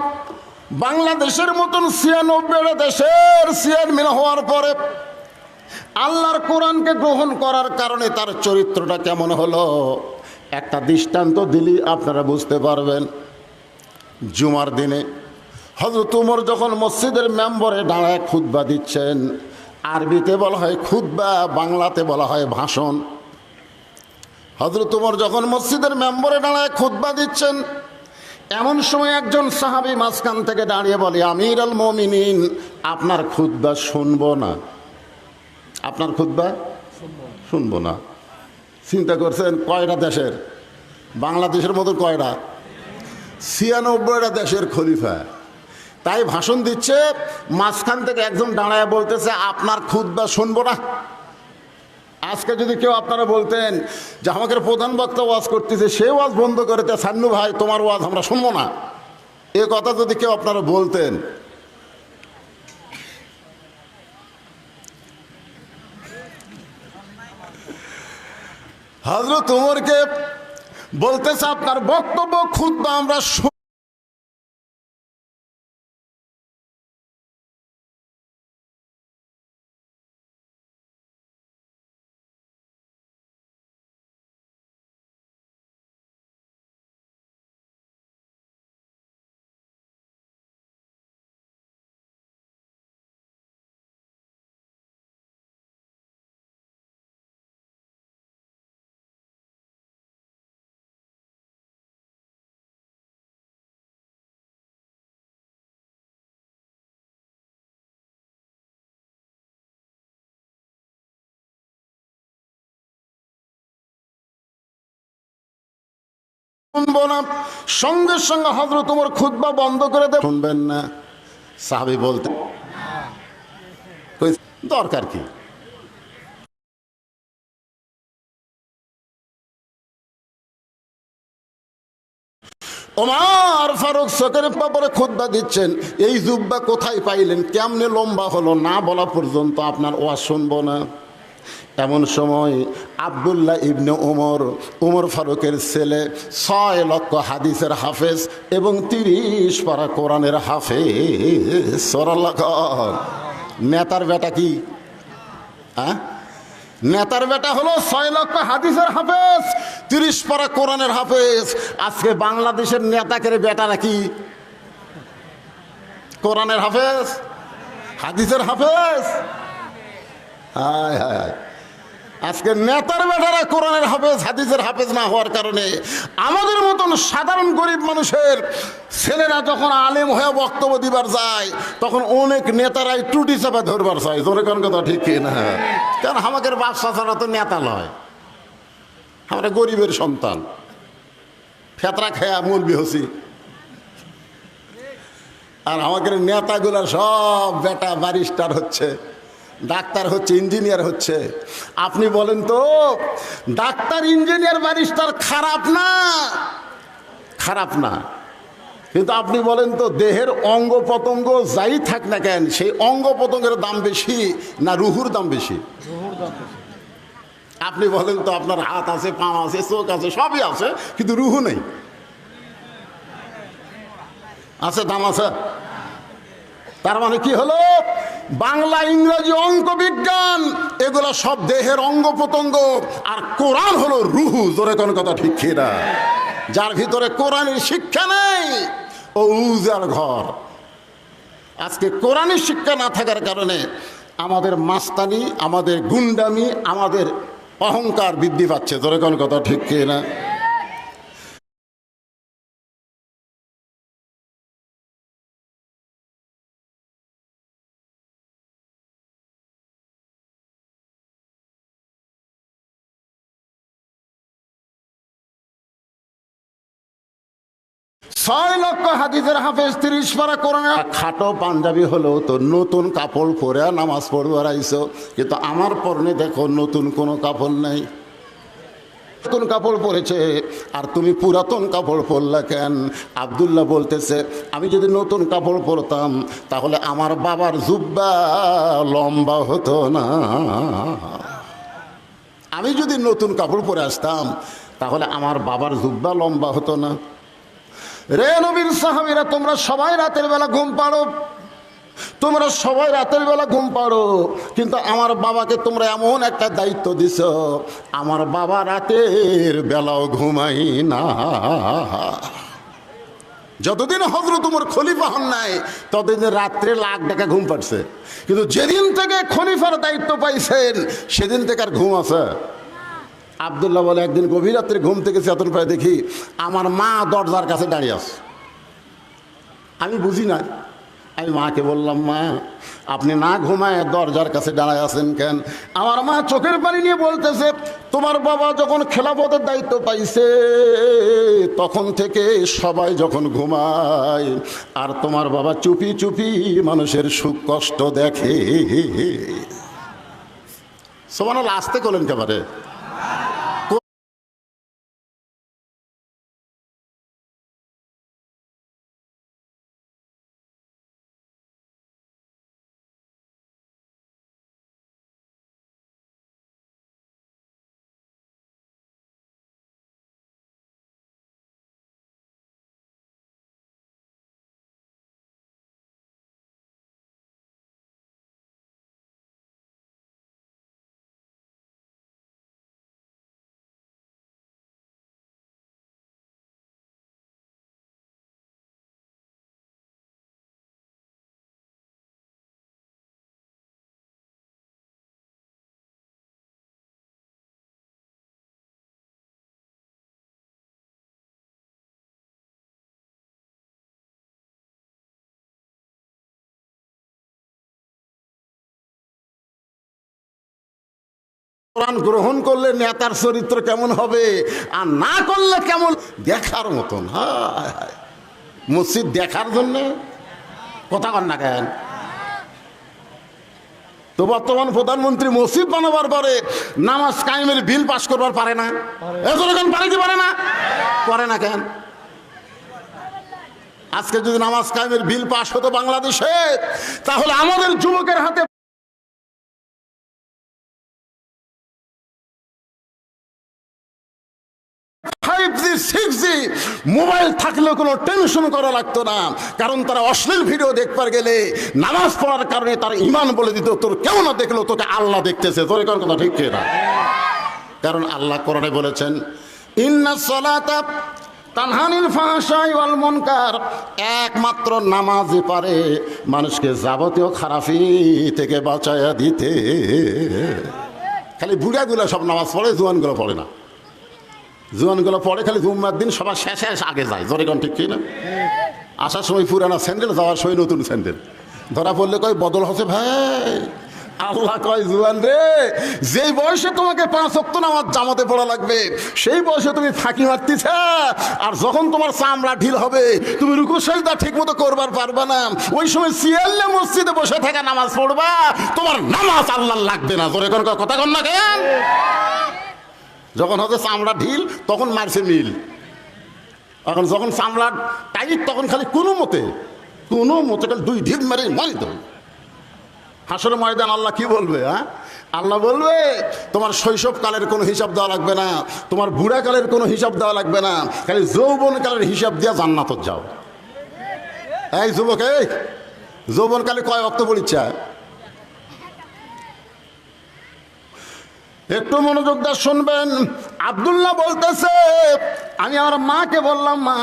Speaker 1: বাংলাদেশের মতন 96টা দেশের চেয়ারম্যান হওয়ার পরে আল্লাহর কোরআনকে গ্রহণ করার কারণে তার চরিত্রটা কেমন হলো একটা দৃষ্টান্ত দিলি আপনারা বুঝতে পারবেন। জুমার দিনে হযরত ওমর যখন মসজিদের মেম্বরে দাঁড়ায় খুতবা দিচ্ছেন, আরবিতে বলা হয় খুতবা, বাংলাতে বলা হয় ভাষণ। হযরত ওমর যখন মসজিদের মেম্বরে দাঁড়ায় খুতবা দিচ্ছেন, এমন সময় একজন সাহাবী মাঝখান থেকে দাঁড়িয়ে বলে, আমিরুল মুমিনিন, আপনার খুতবা শুনবো না। আপনার খুতবা শুনবো না। চিন্তা করছেন কয়টা দেশের? বাংলাদেশের মতো কয়টা? 96টা দেশের খলিফা, তাই ভাষণ দিচ্ছে। মাঝখান থেকে একজন দাঁড়ায় বলতেছে, আপনার খুতবা শুনবো না। আজকে যদি কেউ আপনারা বলতেন যে আমাকে প্রধান বক্তা ওয়াজ করতেছে, সে ওয়াজ বন্ধ করে তে সান্নু ভাই তোমার ওয়াজ আমরা শুনবো না, এ কথা যদি কেউ আপনারা বলতেন, হযরত ওমরকে বলতেছে আপনার বক্তব্য খুতবা আমরা শুনবো না। সঙ্গে সঙ্গে হযরত ওমর খুতবা বন্ধ করে দেয়। শুনবেন না? সাহাবী বলতে দরকার কি? ওমর ফারুক চোখের ব্যাপারে খুতবা দিচ্ছেন, এই জুব্বা কোথায় পাইলেন, কেমনে লম্বা হলো, না বলা পর্যন্ত আপনার ওয়াজ শুনবো না। এমন সময় আব্দুল্লাহ ইবনে ওমর, ওমর ফারুকের ছেলে, 6 লক্ষ হাদিসের হাফেজ এবং 30 পারা কোরআনের হাফেজ। নেতার বেটা কি? নেতার বেটা হলো 6 লক্ষ হাদিসের হাফেজ, 30 পারা কোরআনের হাফেজ। আজকে বাংলাদেশের নেতাকে বেটারা কি? কোরআনের হাফেজ, হাদিসের হাফেজ। হায় হায়, আজকে নেতার বেটারা কোরআনের হাফেজ, হাদিসের হাফেজ না হওয়ার কারণে আমাদের মতন সাধারণ গরিব মানুষের ছেলেরা যখন আলেম হয়ে বক্তব্য দিবার যায়, তখন অনেক নেতারাই টুটি চাপা ধরবার চায়। তোর কোন কথা ঠিক না? কারণ আমাদের বাদশা ছাড়া তো নেতা নয়, আমরা গরিবের সন্তান, ফেতরা খেয়া মৌলবি হসি। আর আমাদের নেতাগুলা সব বেটা ব্যারিস্টার হচ্ছে, ডাক্তার হচ্ছে, ইঞ্জিনিয়ার হচ্ছে। আপনি বলেন তো, ডাক্তার, ইঞ্জিনিয়ার, ব্যারিস্টার খারাপ না? খারাপ না। কিন্তু আপনি বলেন তো, দেহের অঙ্গ প্রত্যঙ্গ যাই থাক না কেন, সেই অঙ্গ প্রত্যঙ্গের দাম বেশি না রুহুর দাম বেশি? আপনি বলেন তো, আপনার হাত আছে, পা আছে, চোখ আছে, সবই আছে, কিন্তু রুহু নেই। আছে, দাম আছে। তার মানে কি হলো, বাংলা, ইংরেজি, অঙ্ক, বিজ্ঞান এগুলো সব দেহের অঙ্গ প্রত্যঙ্গ, আর কোরআন হলো রুহু। জোরে কোন কথা ঠিক না? যার ভিতরে কোরআনের শিক্ষা নেই ও উজার ঘর। আজকে কোরআনের শিক্ষা না থাকার কারণে আমাদের মাস্তানি, আমাদের গুন্ডামি, আমাদের অহংকার বৃদ্ধি পাচ্ছে। জোরে কোন কথা ঠিক না? 6 লক্ষ হাদিসের হাফেজ, 30 পারা কোরআনের। খাটো পাঞ্জাবি হলেও তো নতুন কাপড় পরে নামাজ পড়বার আইছো, কিন্তু আমার পরনে দেখো নতুন কোনো কাপড় নাই। নতুন কাপড় পরেছে আর তুমি পুরাতন কাপড় পরলা কেন? আব্দুল্লাহ বলতেছে, আমি যদি নতুন কাপড় পরতাম তাহলে আমার বাবার জুব্বা লম্বা হতো না। আমি যদি নতুন কাপড় পরে আসতাম তাহলে আমার বাবার জুব্বা লম্বা হতো না। রে নবীর সাহাবীরা, তোমরা সবাই রাতের বেলা ঘুম পাড়ো, তোমরা সবাই রাতের বেলা ঘুম পাড়ো, কিন্তু আমার বাবাকে তোমরা এমন একটা দায়িত্ব দিছ, আমার বাবা রাতের বেলাও ঘুমাই না। যতদিন হযরত উমর খলিফা হন নাই ততদিন রাত্রে লাখ টাকা ঘুম পাচ্ছে, কিন্তু যেদিন থেকে খলিফার দায়িত্ব পাইছেন সেদিন থেকে আর ঘুম আছে। আব্দুল্লাহ বলে, একদিন গভীর রাত্রে ঘুম থেকে চেতন পায় দেখি আমার মা দরজার কাছে দাঁড়িয়ে আছে। আমি বুঝি না, আমি মাকে বললাম, মা আপনি না ঘুমায় দরজার কাছে দাঁড়ায় আছেন কেন? আমার মা চোখের পানি নিয়ে বলতেছে, তোমার বাবা যখন খেলাফতের দায়িত্ব পাইছে তখন থেকে সবাই যখন ঘুমায় আর তোমার বাবা চুপি চুপি মানুষের সুখ কষ্ট দেখে। সুবহানাল্লাহ, আসতে করলেন কেবারে। কোরআন গ্রহণ করলে নেতার চরিত্র কেমন হবে আর না করলে কেমন, দেখার মতন। হায় হায়, মসজিদ দেখার জন্য কথা কন না কেন? তো বর্তমান প্রধানমন্ত্রী মসজিদ বানাবার পরে নামাজ কায়েমের বিল পাস করবার পারে না, এতক্ষণ পারে কি পারে না? করে না কেন? আজকে যদি নামাজ কায়েমের বিল পাস হতো বাংলাদেশে, তাহলে আমাদের যুবকের হাতে 5G 6G মোবাইল থাকলেও কোনো টেনশন করা লাগতো না, কারণ তারা অশ্লীল ভিডিও দেখবার গেলে নামাজ পড়ার কারণে তার ঈমান বলে দিত, তোর কেউ না দেখলো তোকে আল্লাহ দেখতেছে। তোর কোন কথা ঠিক না? কারণ আল্লাহ কোরআনে বলেছেন, ইন্নাস সালাতা তানহানিল ফাহশাই ওয়াল মুনকার, একমাত্র নামাজই পারে মানুষকে যাবতীয় খারাপি থেকে বাঁচায়া দিতে। খালি বুড়াগুলো সব নামাজ পড়ে, জোয়ানগুলো পড়ে না। জোয়ানগুলো পড়ে খালি জুম্মার দিন সবার শেষে আগে যায়। জোরে কোন ঠিক কি না? আসার সময় পুরানা স্যান্ডেল, যাওয়ার সময় নতুন স্যান্ডেল। ধরা পড়লে কয় বদল হচ্ছে ভাই। আল্লাহ কয়, জুয়ান রে, যেই বয়সে তোমাকে 5 ওয়াক্ত নামাজ জামাতে পড়া লাগবে সেই বয়সে তুমি ফাঁকি মারতেছ, আর যখন তোমার চামড়া ঢিল হবে তুমি রুকু সাজদা ঠিক মতো করবার পারবা না, ওই সময় সিয়াল্লে মসজিদে বসে থাকা নামাজ পড়বা, তোমার নামাজ আল্লাহ লাগবে না। জোরে কোন কথা কন না কেন? যখন হচ্ছে চামড়া ঢিল তখন মারছে মিল, এখন যখন চামড়া টাইট তখন খালি কোনো মতে খালি 2 ঢিল মেরে মারি তো। হাসরের ময়দান আল্লাহ কি বলবে? আল্লাহ বলবে, তোমার শৈশবকালের কোনো হিসাব দেওয়া লাগবে না, তোমার বুড়াকালের কোনো হিসাব দেওয়া লাগবে না, খালি যৌবনকালের হিসাব দিয়ে জান্নাত যাও। এই যুবক, এই যৌবনকালে কয় ওয়াক্ত পড়িচ্ছা? একটু মনোযোগ দিয়ে শুনবেন। আব্দুল্লাহ বলতেছে, আমি আমার মাকে বললাম, মা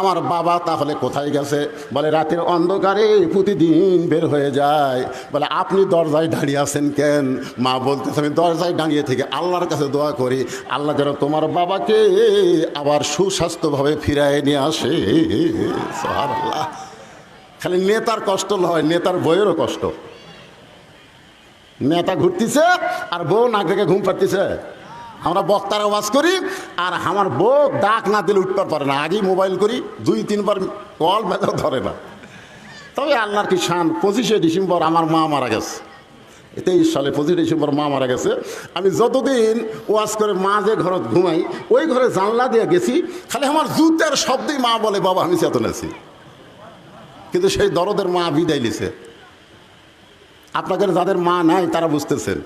Speaker 1: আমার বাবা তাহলে কোথায় গেছে? বলে রাতের অন্ধকারে প্রতিদিন বের হয়ে যায়। বলে আপনি দরজায় দাঁড়িয়ে আছেন কেন? মা বলতেছে, আমি দরজায় দাঁড়িয়ে থেকে আল্লাহর কাছে দোয়া করি, আল্লাহ যেন তোমার বাবাকে আবার সুস্বাস্থ্যভাবে ফিরায় নিয়ে আসে। সুবহানাল্লাহ। খালি নেতার কষ্ট নয়, নেতার বইয়েরও কষ্ট। নেতা ঘুরতেছে আর বউ নাক থেকে ঘুম পাড়তেছে। আমরা বক্তার আওয়াজ করি আর আমার বউ ডাক না দিলে উঠতে পারে না, আগেই মোবাইল করি, 2-3 বার কল বেজাও ধরে না। তবে আল্লাহর কি শান, 25শে ডিসেম্বর আমার মা মারা গেছে। 23 সালে 25 ডিসেম্বর মা মারা গেছে। আমি যতদিন ওয়াজ করে মা যে ঘরে ঘুমাই ওই ঘরে জানলা দিয়ে গেছি, খালি আমার জুতার শব্দেই মা বলে, বাবা আমি চেতন আছি। কিন্তু সেই দরদের মা বিদায় নিছে। আপনাদের যাদের মা নাই তারা বুঝতেছেন।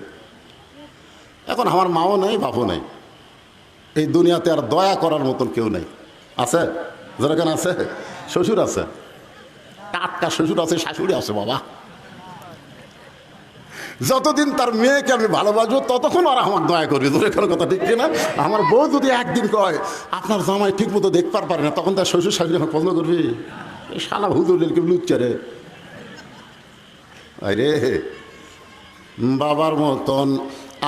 Speaker 1: এখন আমার মাও নেই, বাপও নেই, এই দুনিয়াতে আর দয়া করার মতন কেউ নেই। আছে যেরকম আছে, শ্বশুর আছে, টাটকা শ্বশুর আছে, শাশুড়ি আছে। বাবা যতদিন তার মেয়েকে আমি ভালোবাসবো ততক্ষণ আর আমার দয়া করবে। তোর এখানে কথা ঠিক কিনা? আমার বউ যদি একদিন কয় আপনার জামাই ঠিক মতো দেখতে পারে না, তখন তার শ্বশুর শাশুড়ি আমার পছন্দ করবি? এই শালা হুজুরের কি লুচ্চা রে। আরে বাবার মতন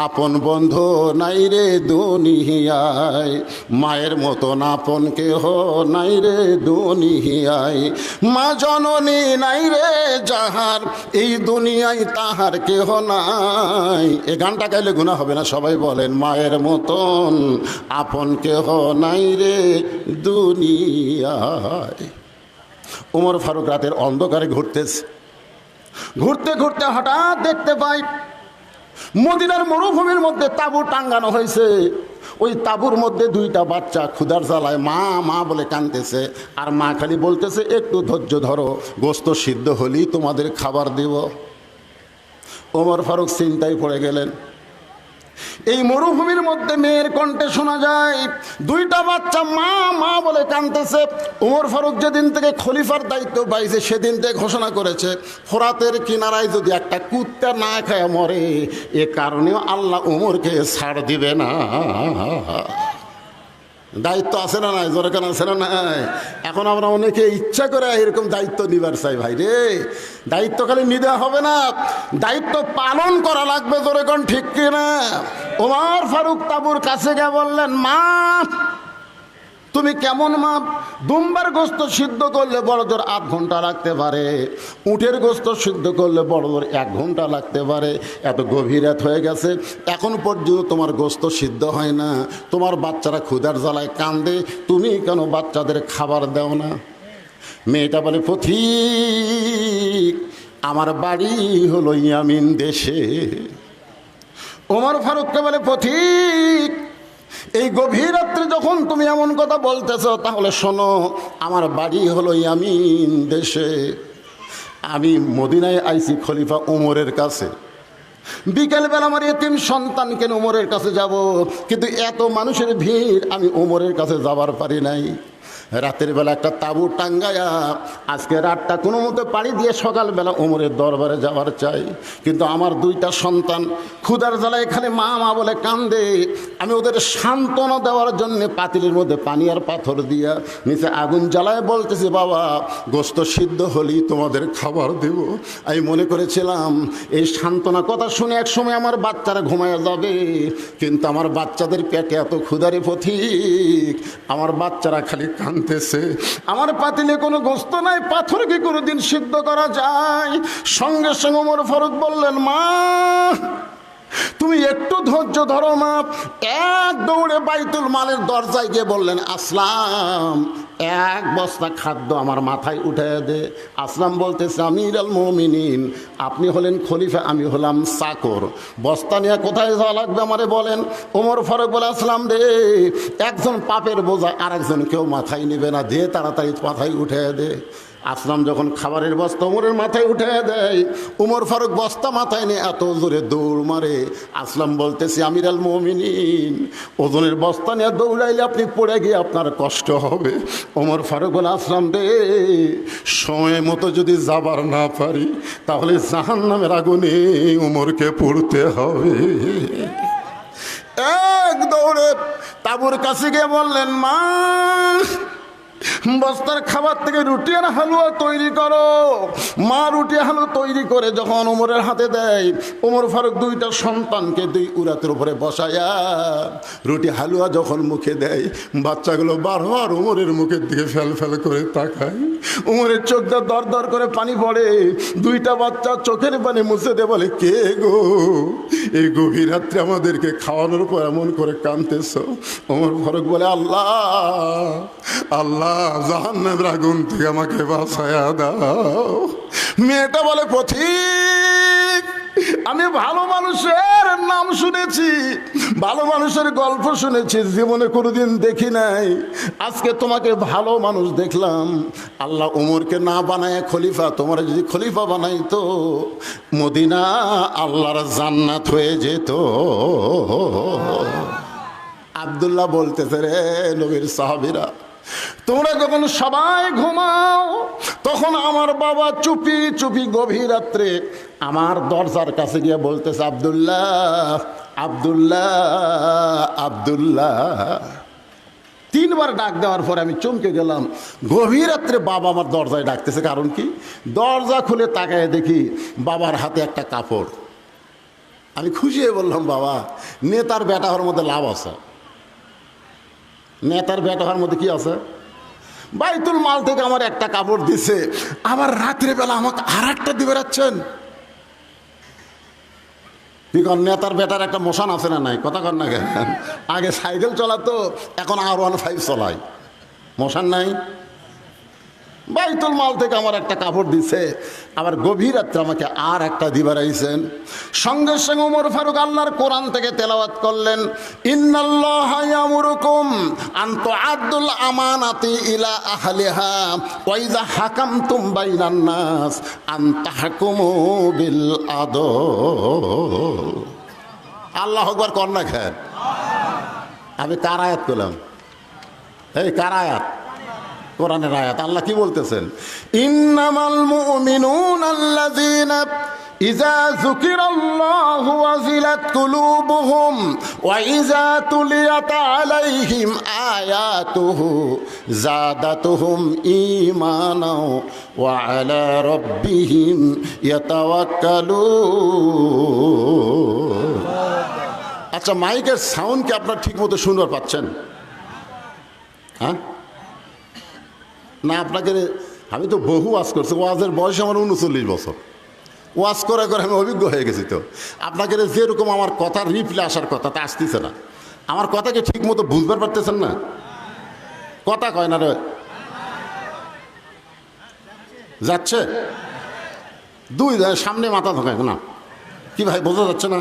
Speaker 1: আপন বন্ধু নাই রে দুনিয়ায়, মায়ের মতন আপন কেহ নাই রে দুনিয়ায়, মা জননী নাই রে যাহার এই দুনিয়ায় তাহার কেহ নাই। এ গানটা গাইলে গুনাহ হবে না? সবাই বলেন, মায়ের মতন আপন কেহ নাই রে দুনিয়ায়। ওমর ফারুক রাতের অন্ধকারে ঘুরতেছে, ঘুরতে ঘুরতে হঠাৎ দেখতে পাই মদিনার মরুভূমির মধ্যে তাঁবু টাঙ্গানো হয়েছে। ওই তাঁবুর মধ্যে দুইটা বাচ্চা ক্ষুধার জ্বালায় মা মা বলে কাঁদতেছে, আর মা খালি বলতেছে একটু ধৈর্য ধরো, গোস্ত সিদ্ধ হলেই তোমাদের খাবার দেব। ওমর ফারুক চিন্তায় পড়ে গেলেন। এই মরুভূমির মধ্যে মেয়ের কণ্ঠে শোনা যায় দুইটা বাচ্চা মা মা বলে কাঁদতেছে। ওমর ফারুক যেদিন থেকে খলিফার দায়িত্ব পাইছে সেদিন থেকে ঘোষণা করেছে, ফোরাতের কিনারায় যদি একটা কুত্তা না খায় মরে, এ কারণেও আল্লাহ ওমরকে ছাড় দিবে না। দায়িত্ব আছে না নাই? জোরে কেন আছে না নাই? এখন আমরা অনেকে ইচ্ছা করে এরকম দায়িত্ব নিবার চাই। ভাই রে, দায়িত্ব খালি নিতে হবে না, দায়িত্ব পালন করা লাগবে। জোরে কোন ঠিক কিনা? ওমর ফারুক তাঁবুর কাছে গিয়ে বললেন, মা তুমি কেমন মা? দুম্বার গোস্ত সিদ্ধ করলে বড় জোর 8 ঘন্টা লাগতে পারে, উটের গোস্ত সিদ্ধ করলে বড় জোর 1 ঘন্টা লাগতে পারে। এত গভীর রাত হয়ে গেছে, এখন পর্যন্ত তোমার গোস্ত সিদ্ধ হয় না, তোমার বাচ্চারা ক্ষুধার জ্বালায় কান্দে, তুমি কেন বাচ্চাদের খাবার দাও না? মেয়েটা বলে, পথিক আমার বাড়ি হলো ইয়ামিন দেশে। ওমর ফারুককে বলে, পথিক এই গভীর রাত্রে যখন তুমি এমন কথা বলতেছ, তাহলে শোনো, আমার বাড়ি হলো ইয়ামিন দেশে। আমি মদিনায় আইছি খলিফা ওমরের কাছে। বিকেলবেলা আমার এতিম সন্তানকে ওমরের কাছে যাব, কিন্তু এত মানুষের ভিড়, আমি ওমরের কাছে যাবার পারি নাই। রাতের বেলা একটা তাঁবু টাঙ্গায়া আজকে রাতটা কোনো মতো পাড়ি দিয়ে সকালবেলা ওমরের দরবারে যাওয়ার চাই, কিন্তু আমার দুইটা সন্তান ক্ষুধার জ্বালায় এখানে মা মা বলে কান্দে। আমি ওদের সান্ত্বনা দেওয়ার জন্য পাতিলের মধ্যে পানি আর পাথর দিয়া নিচে আগুন জ্বালায় বলতেছি, বাবা গোস্ত সিদ্ধ হলেই তোমাদের খাবার দেব। আমি মনে করেছিলাম এই সান্ত্বনা কথা শুনে এক সময় আমার বাচ্চারা ঘুমায়া যাবে, কিন্তু আমার বাচ্চাদের পেটে এত ক্ষুধারে পথিক, আমার বাচ্চারা খালি কাঁদতেছে। আমার পাতিলে কোনো গোস্ত নাই, পাথর কি কোনোদিন সিদ্ধ করা যায়? সঙ্গে সঙ্গে ওমর ফারুক বললেন, মা তুমি একটু ধৈর্য ধরো মা। এক দৌড়ে বাইতুল মালের দরজায় গিয়ে বললেন, আসলাম 1 বস্তা খাদ্য আমার মাথায় উঠে দে। আসলাম বলতেছে, আমিরুল মুমিনিন, আপনি হলেন খলিফা, আমি হলাম চাকর, বস্তা নিয়ে কোথায় যাওয়া লাগবে আমারে বলেন। ওমর ফারুক বলে, আসলাম রে, একজন পাপের বোঝা আর একজন কেউ মাথায় নেবে না, দিয়ে তাড়াতাড়ি মাথায় উঠে দে। আসলাম যখন খাবারের বস্তা ওমরের মাথায় উঠে দেয়, ওমর ফারুক বস্তা মাথায় নিয়ে এত জোরে দৌড় মারে। আসলাম বলতেছি, আমিরুল মুমিনিন, ওজনের বস্তা নিয়ে দৌড়াইলে আপনি পড়ে গিয়ে আপনার কষ্ট হবে। ওমর ফারুক বলে, আসলাম রে, সময় মতো যদি যাবার না পারি তাহলে জাহান্নামের আগুনে ওমরকে পড়তে হবে। এক দৌড়ে তাঁবুর কাছে গিয়ে বললেন, মা বস্তার খাবার থেকে রুটি আর হালুয়া তৈরি করো। মা রুটি হালুয়া তৈরি করে যখন ওমরের হাতে দেয়, ওমর ফারুক দুইটা সন্তানকে 2 উরাতের উপরে বসায়া রুটি হালুয়া যখন মুখে দেয়, বাচ্চাগুলো বারবার ওমরের মুখের দিকে ফেল ফেল করে তাকায়। ওমরের চোখটা দর দর করে পানি পড়ে, দুইটা বাচ্চা চোখের পানি মুছে দে বলে, কে গো এই গভীর রাত্রে আমাদেরকে খাওয়ানোর পর এমন করে কাঁদতেছ? ওমর ফারুক বলে, আল্লাহ আল্লাহ, জাহান্নামের আগুন থেকে আমাকে বাঁচায়া দাও। মেয়েটা বলে, পথিক আমি ভালো মানুষের নাম শুনেছি, ভালো মানুষের গল্প শুনেছি, জীবনে কোনোদিন দেখি নাই, আজকে তোমাকে ভালো মানুষ দেখলাম। আল্লাহ ওমরকে না বানায় খলিফা, তোমার যদি খলিফা বানাইতো মদিনা আল্লাহর জান্নাত হয়ে যেত। আব্দুল্লাহ বলতেছে, রে নবীর সাহাবীরা, তোমরা যখন সবাই ঘুমাও তখন আমার বাবা চুপি চুপি গভীর রাত্রে আমার দরজার কাছে গিয়ে বলতেছে, আব্দুল্লাহ আব্দুল্লাহ আব্দুল্লাহ। 3 বার ডাক দেওয়ার পরে আমি চমকে গেলাম। গভীর রাত্রে বাবা আমার দরজায় ডাকতেছে, কারণ কি? দরজা খুলে তাকায় দেখি বাবার হাতে একটা কাপড়। আমি খুশি হয়ে বললাম, বাবা, নেতার বেটা হওয়ার মধ্যে লাভ আছে। নেতার বেটা হওয়ার মধ্যে কি আছে? বাইতুল মাল থেকে আমার একটা কাপড় দিছে, আবার রাত্রিবেলা আমাকে আর একটা দিবে রাখছেন। কি কর, নেতার বেটার একটা মোশন আছে না নাই? কথা কর না কেন? আগে সাইকেল চালাতো, এখন R15 চলায়, মোশন নাই। বাইতুল মাল থেকে আমার একটা কাপড় দিছে, আবার গভীর রাত্রে আমাকে আর একটা দিবার আইছেন। সঙ্গে সঙ্গে ওমর ফারুক আল্লাহর কোরআন থেকে তেলাওয়াত করলেন, ইন্নাল্লাহা ইয়ামুরুকুম আন তুআদ্দুল আমানাতি ইলা আহলিহা ওয়া ইযা হাকামতুম বাইনান নাস আন তাহকুমু বিল আদল। আল্লাহু আকবার কর না খের। আমি কার আয়াত করলাম? এই কার আয়াত? কোরআনের আয়াত। আল্লাহ কি বলতেছেন? ইন্নামাল মুমিনুনা আল্লাযীনা ইযা যুকিরাল্লাহু ওয়াজিলাত কুলুবুহুম ওয়া ইযা তুলিয়াত আলাইহিম আয়াতুহু যাদাতুহুম ঈমানাও ওয়া আলা রাব্বিহিম ইয়াতাওয়াক্কালুন। আচ্ছা, মাইকের সাউন্ড কি আপনারা ঠিক মতো শুনতে পাচ্ছেন? হ্যাঁ না? আপনাকে আমি তো বহু ওয়াজ করছি, ওয়াজের বয়স আমার 39 বছর। ওয়াজ করে করে আমি অভিজ্ঞ হয়ে গেছি। তো আপনাকে যেরকম আমার কথার রিপ্লে আসার কথা, তা আসতেছে না। আমার কথাকে ঠিক মতো বুঝবার পারতেছেন না? কথা কয় না রে, যাচ্ছে 2 সামনে মাথা ধোকায় না কি ভাই, বোঝা যাচ্ছে না?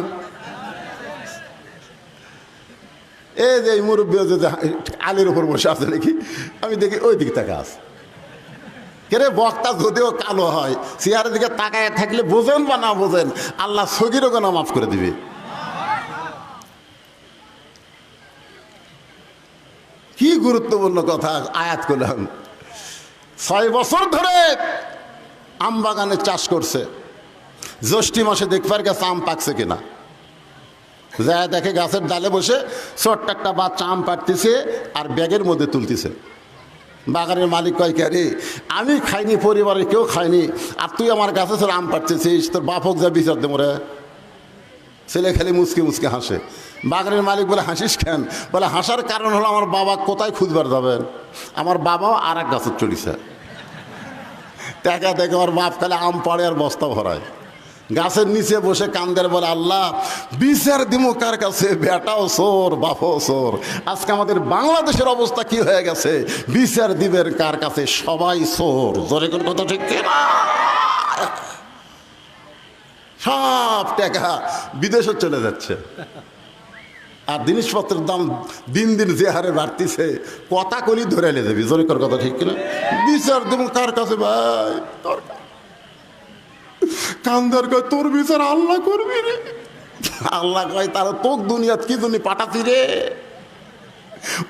Speaker 1: এই যে এই মুরব্বী যে আলের উপর বসে আছে নাকি, আমি দেখি ওই দিক তাকা আছে। কেরে বক্তা যদিও কালো হয়, চেয়ারের দিকে তাকায় থাকলে বোঝেন বা না বোঝেন, আল্লাহ সগীরও কেন মাফ করে দিবে। কি গুরুত্বপূর্ণ কথা আয়াত করলাম। 6 বছর ধরে আম বাগানে চাষ করছে। জ্যৈষ্ঠী মাসে দেখবার গেছে আম পাকছে কিনা, যা দেখে গাছের ডালে বসে ছোট্ট একটা বাচ্চা আম পাড়তেছে আর ব্যাগের মধ্যে তুলতেছে। বাগানের মালিক কয়, কে রে, আমি খাইনি, পরিবারের কেউ খায়নি, আর তুই আমার গাছে ছেড়ে আম পাড়তেছিস, তোর বাপক যা বিচার দে মোরে। ছেলে খালি মুচকে মুচকে হাসে। বাগানের মালিক বলে, হাসিস কেন? বলে, হাসার কারণ হলো আমার বাবা কোথায় খুঁজবার যাবেন, আমার বাবাও আর এক গাছের চড়িছে। টাকা দেখে আমার বাপ খালি আম পাড়ে আর বস্তা ভরায়। গাছের নিচে বসে কান্দের, বলে, আল্লাহ বিচার দিমু কার কাছে? বেটাও চোর, বাপও চোর। আজকে আমাদের বাংলাদেশের অবস্থা কি হয়ে গেছে? বিচার দিবেন কার কাছে? সবাই চোর। জোরে কোন কথা ঠিক না? সব টাকা বিদেশে চলে যাচ্ছে, আর জিনিসপত্রের দাম দিন দিন যে হারে বাড়তিছে, কথা কলি ধরে এলে যাবি। জোরে কোন কথা ঠিক কিনা? বিচার দিমু কার কাছে ভাই? কান্দার কয়, তোর বিচার আল্লাহ করবি রে। আল্লাহ কয়, তারা তোক দুনিয়াত কি জন্য পাঠাতি রে?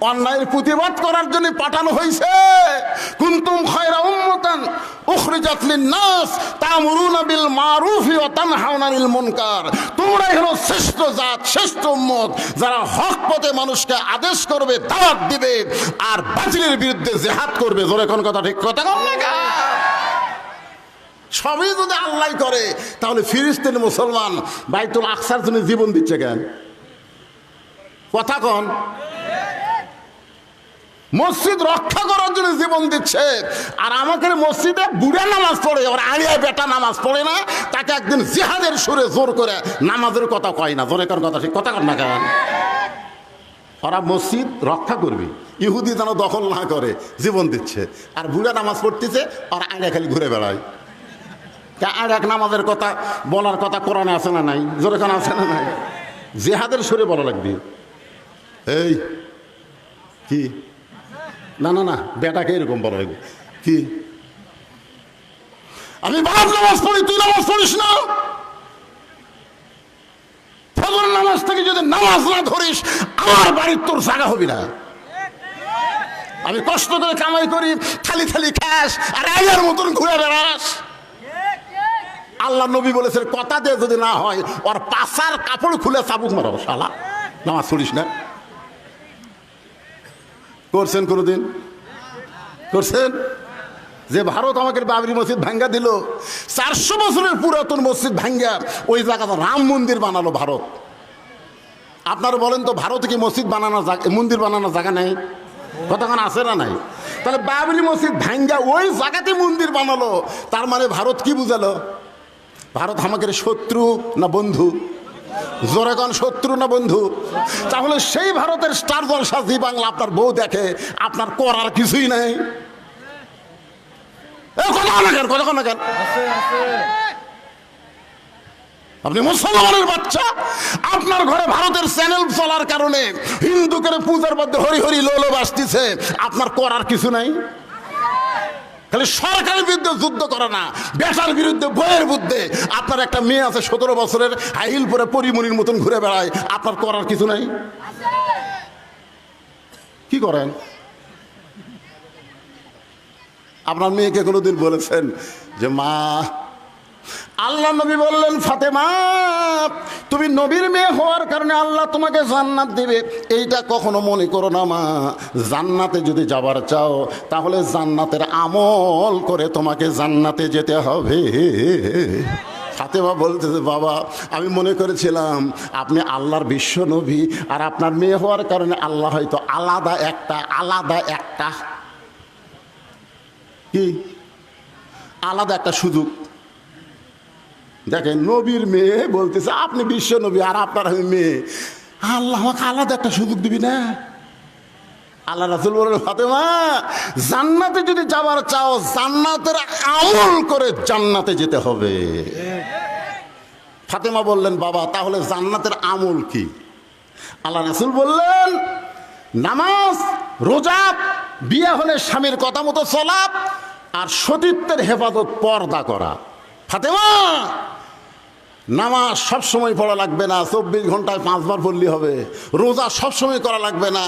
Speaker 1: অন্যায়ের প্রতিবাদ করার জন্য পাঠানো হয়েছে। কুনতুম খায়রা উম্মাতান উখরিজাত লিন-নাস তা'মুরুনা বিল মারুফি ওয়া তানহাউনা আনিল মুনকার। তোমরাই হলো শ্রেষ্ঠ জাত, শ্রেষ্ঠ উম্মত, যারা হক পথে মানুষকে আদেশ করবে, দাওয়াত দিবে, আর বাতিলের বিরুদ্ধে জিহাদ করবে। জোরে কোন কথা ঠিক কথা কম না? সবই যদি আল্লাহ করে, তাহলে ফিলিস্তিন মুসলমান বাইতুল আকসার জন্য জীবন দিচ্ছে কেন? কথা কন। মসজিদ রক্ষা করার জন্য জীবন দিচ্ছে, আর আমাকে মসজিদে বুড়া নামাজ পড়ে, আর আলিয়া বেটা নামাজ পড়ে না, তাকে একদিন জিহাদের সুরে জোর করে নামাজের কথা কয় না। জোরে কোন কথা ঠিক কথা কন না কেন? ওরা মসজিদ রক্ষা করবি, ইহুদি যেন দখল না করে জীবন দিচ্ছে, আর বুড়া নামাজ পড়তেছে, আর আলিয়া খালি ঘুরে বেড়ায়। আর এক নামাজের কথা বলার কথা কোরআনে আছে না নাই? জোরে কোন আছে না নাই? জিহাদের সুরে বলা লাগবে। এই কি না না না, বেটাকে এরকম বলা লাগবে কি? আমি বাপ নামাজ পড়ি, তুই নামাজ পড়িস না? ফজর নামাজ থেকে যদি নামাজ না ধরিস, আমার বাড়ির তোর জায়গা হবি না। আমি কষ্ট করে কামাই করি, থালি থালি খাস, আর আইয়ার মতন ঘুরে বেড়াস। আল্লাহ নবী বলেছেন কথা দিয়ে যদি না হয় ওর পাশার কাপড় খুলে চাবুক মারাবো শালা, নামাজ পড়িস না। করছেন কোনোদিন? করছেন? যে ভারত আমাকে বাবরি মসজিদ ভাঙ্গা দিল, 400 বছরের পুরাতন মসজিদ ভাঙ্গা ওই জায়গাটা রাম মন্দির বানালো ভারত। আপনারা বলেন তো ভারতে কি মসজিদ বানানোর মন্দির বানানোর জায়গা নেই? কতক্ষণ আছে না নাই? তাহলে বাবরি মসজিদ ভাঙ্গা ওই জায়গাতে মন্দির বানালো, তার মানে ভারত কি বুঝালো? ভারত আমাদের শত্রু না বন্ধু? জোরে কোন শত্রু না বন্ধু? তাহলে সেই ভারতের স্টার জলসা জি বাংলা আপনার বউ দেখে, আপনার করার কিছুই নাই। আপনি মুসলমানের বাচ্চা, আপনার ঘরে ভারতের চ্যানেল চলার কারণে হিন্দু করে পূজার মধ্যে হরি হরি লোলো বাসতেছে, আপনার করার কিছু নাই। খালি সরকারের বিরুদ্ধে যুদ্ধ করে না, বেটার বিরুদ্ধে বইয়ের বিরুদ্ধে। আপনার একটা মেয়ে আছে 17 বছরের, হাইল পরে পরিমণির মতন ঘুরে বেড়ায়, আপনার করার কিছু নাই। কি করেন? আপনার মেয়েকে কোনোদিন বলেছেন যে মা, আল্লাহ নবী বললেন ফাতেমা তুমি নবীর মেয়ে হওয়ার কারণে আল্লাহ তোমাকে জান্নাত দিবে, এইটা কখনো মনে করো না মা। জান্নাতে যদি যাবার চাও তাহলে জান্নাতের আমল করে তোমাকে জান্নাতে যেতে হবে। ফাতেমা বলতেছে বাবা আমি মনে করেছিলাম আপনি আল্লাহর বিশ্ব নবী, আর আপনার মেয়ে হওয়ার কারণে আল্লাহ হয়তো আলাদা একটা কি আলাদা একটা সুযোগ। দেখেন নবীর মেয়ে বলতেছে আপনি বিশ্ব নবী আর আপনার আমি মেয়ে, আল্লাহ আমাকে আলাদা একটা সুযোগ দিবি না? আল্লাহ রাসূল বলেন ফাতেমা জান্নাতে যদি যাবার চাও জান্নাতের আমল করে জান্নাতে যেতে হবে। ফাতেমা বললেন বাবা তাহলে জান্নাতের আমল কি? আল্লাহ রাসূল বললেন নামাজ, রোজা, বিয়ে হলে স্বামীর কথা মতো চলা, আর সতীত্বের হেফাজত, পর্দা করা। ফাতেমা নামাজ সবসময় পড়া লাগবে না, 24 ঘন্টায় 5 বার পড়লে হবে। রোজা সবসময় করা লাগবে না,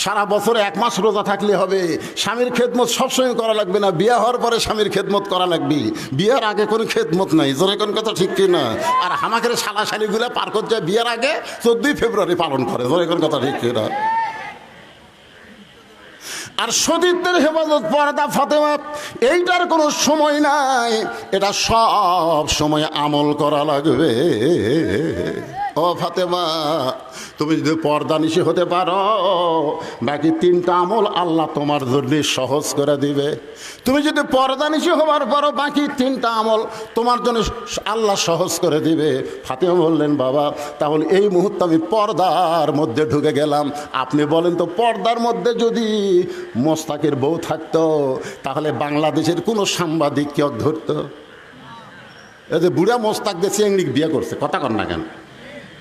Speaker 1: সারা বছরে 1 মাস রোজা থাকলে হবে। স্বামীর খেদমত সবসময় করা লাগবে না, বিয়ে হওয়ার পরে স্বামীর খেদমত করা লাগবে। বিয়ের আগে কোনো খেদমত নাই, জোরে কোন কথা ঠিক কি না? আর আমাদের শালাশালিগুলো পার করতে যায় বিয়ের আগে 14 ফেব্রুয়ারি পালন করে, জোরে কোন কথা ঠিক কি না? আর সতীত্বের হেফাজত, পর্দা, ফাতেমা এইটার কোনো সময় নাই, এটা সব সময় আমল করা লাগবে। ও ফাতেমা তুমি যদি পর্দা নিশি হতে পারো বাকি 3টা আমল আল্লাহ তোমার জন্য সহজ করে দিবে। তুমি যদি পর্দা নিশি হবার পরও বাকি 3টা আমল তোমার জন্য আল্লাহ সহজ করে দিবে। ফাতেমা বললেন বাবা তাহলে এই মুহূর্তে আমি পর্দার মধ্যে ঢুকে গেলাম। আপনি বলেন তো পর্দার মধ্যে যদি মোস্তাকের বউ থাকতো তাহলে বাংলাদেশের কোনো সাংবাদিক কেউ ধরতো? এই যে বুড়া মোস্তাকদের চেংড়ি বিয়ে করছে, কথা কর না কেন?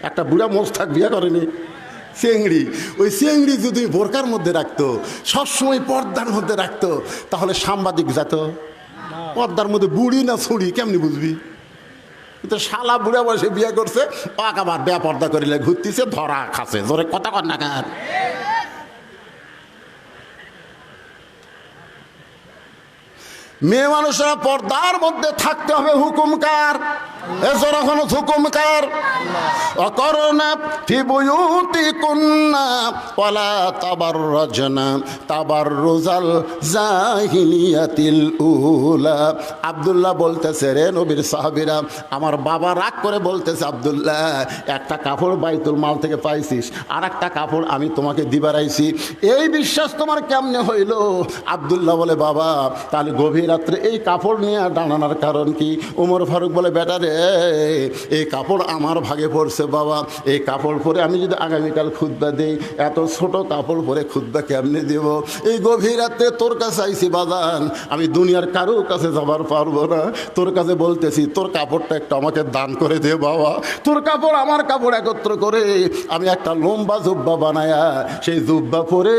Speaker 1: একটা বুড়া মোস্তাক বিয়ে করেনি, চেংড়ি। ওই চেংড়ি যদি বোরকার মধ্যে রাখতো, সবসময় পর্দার মধ্যে রাখতো, তাহলে সাংবাদিক যেত? পর্দার মধ্যে বুড়ি না ছুড়ি কেমনি বুঝবি? কিন্তু শালা বুড়া বয়সে বিয়ে করছে, আবার বেয়া পর্দা করিলে ঘুরতেছে, ধরা খাচ্ছে, জোরে কথা কর না কেন? মেয়ে মানুষেরা পর্দার মধ্যে থাকতে হবে। হুকুমকার যখন হুকুমকার অকরনা ফি বুয়ুতিকুন্না ওয়ালা তাবাররাজনা তাবাররুজাল জাহিলিয়াতিল উলা। আব্দুল্লাহ বলতেছে রে নবীর সাহাবীরা, আমার বাবা রাগ করে বলতেছে আব্দুল্লাহ একটা কাপড় বাইতুল মাল থেকে পাইছিস, আর একটা কাপড় আমি তোমাকে দিবার আইছি, এই বিশ্বাস তোমার কেমনে হইল? আব্দুল্লাহ বলে বাবা তাহলে গভীর রাত্রে এই কাপড় নিয়ে দাঁড়ানোর কারণ কি? ওমর ফারুক বলে বেটা রে এই কাপড় আমার ভাগে পড়ছে বাবা, এই কাপড় পরে আমি যদি আগামীকাল খুতবা দেই, এত ছোট কাপড় পরে খুতবা কেমনে দেব? এই গভীর রাত্রে তোর কাছে আইছি বাজান, আমি দুনিয়ার কারো কাছে যাবার পারবো না, তোর কাছে বলতেছি তোর কাপড়টা একটু আমাকে দান করে দে বাবা। তোর কাপড় আমার কাপড় একত্র করে আমি একটা লম্বা জুব্বা বানায়া সেই জুব্বা পরে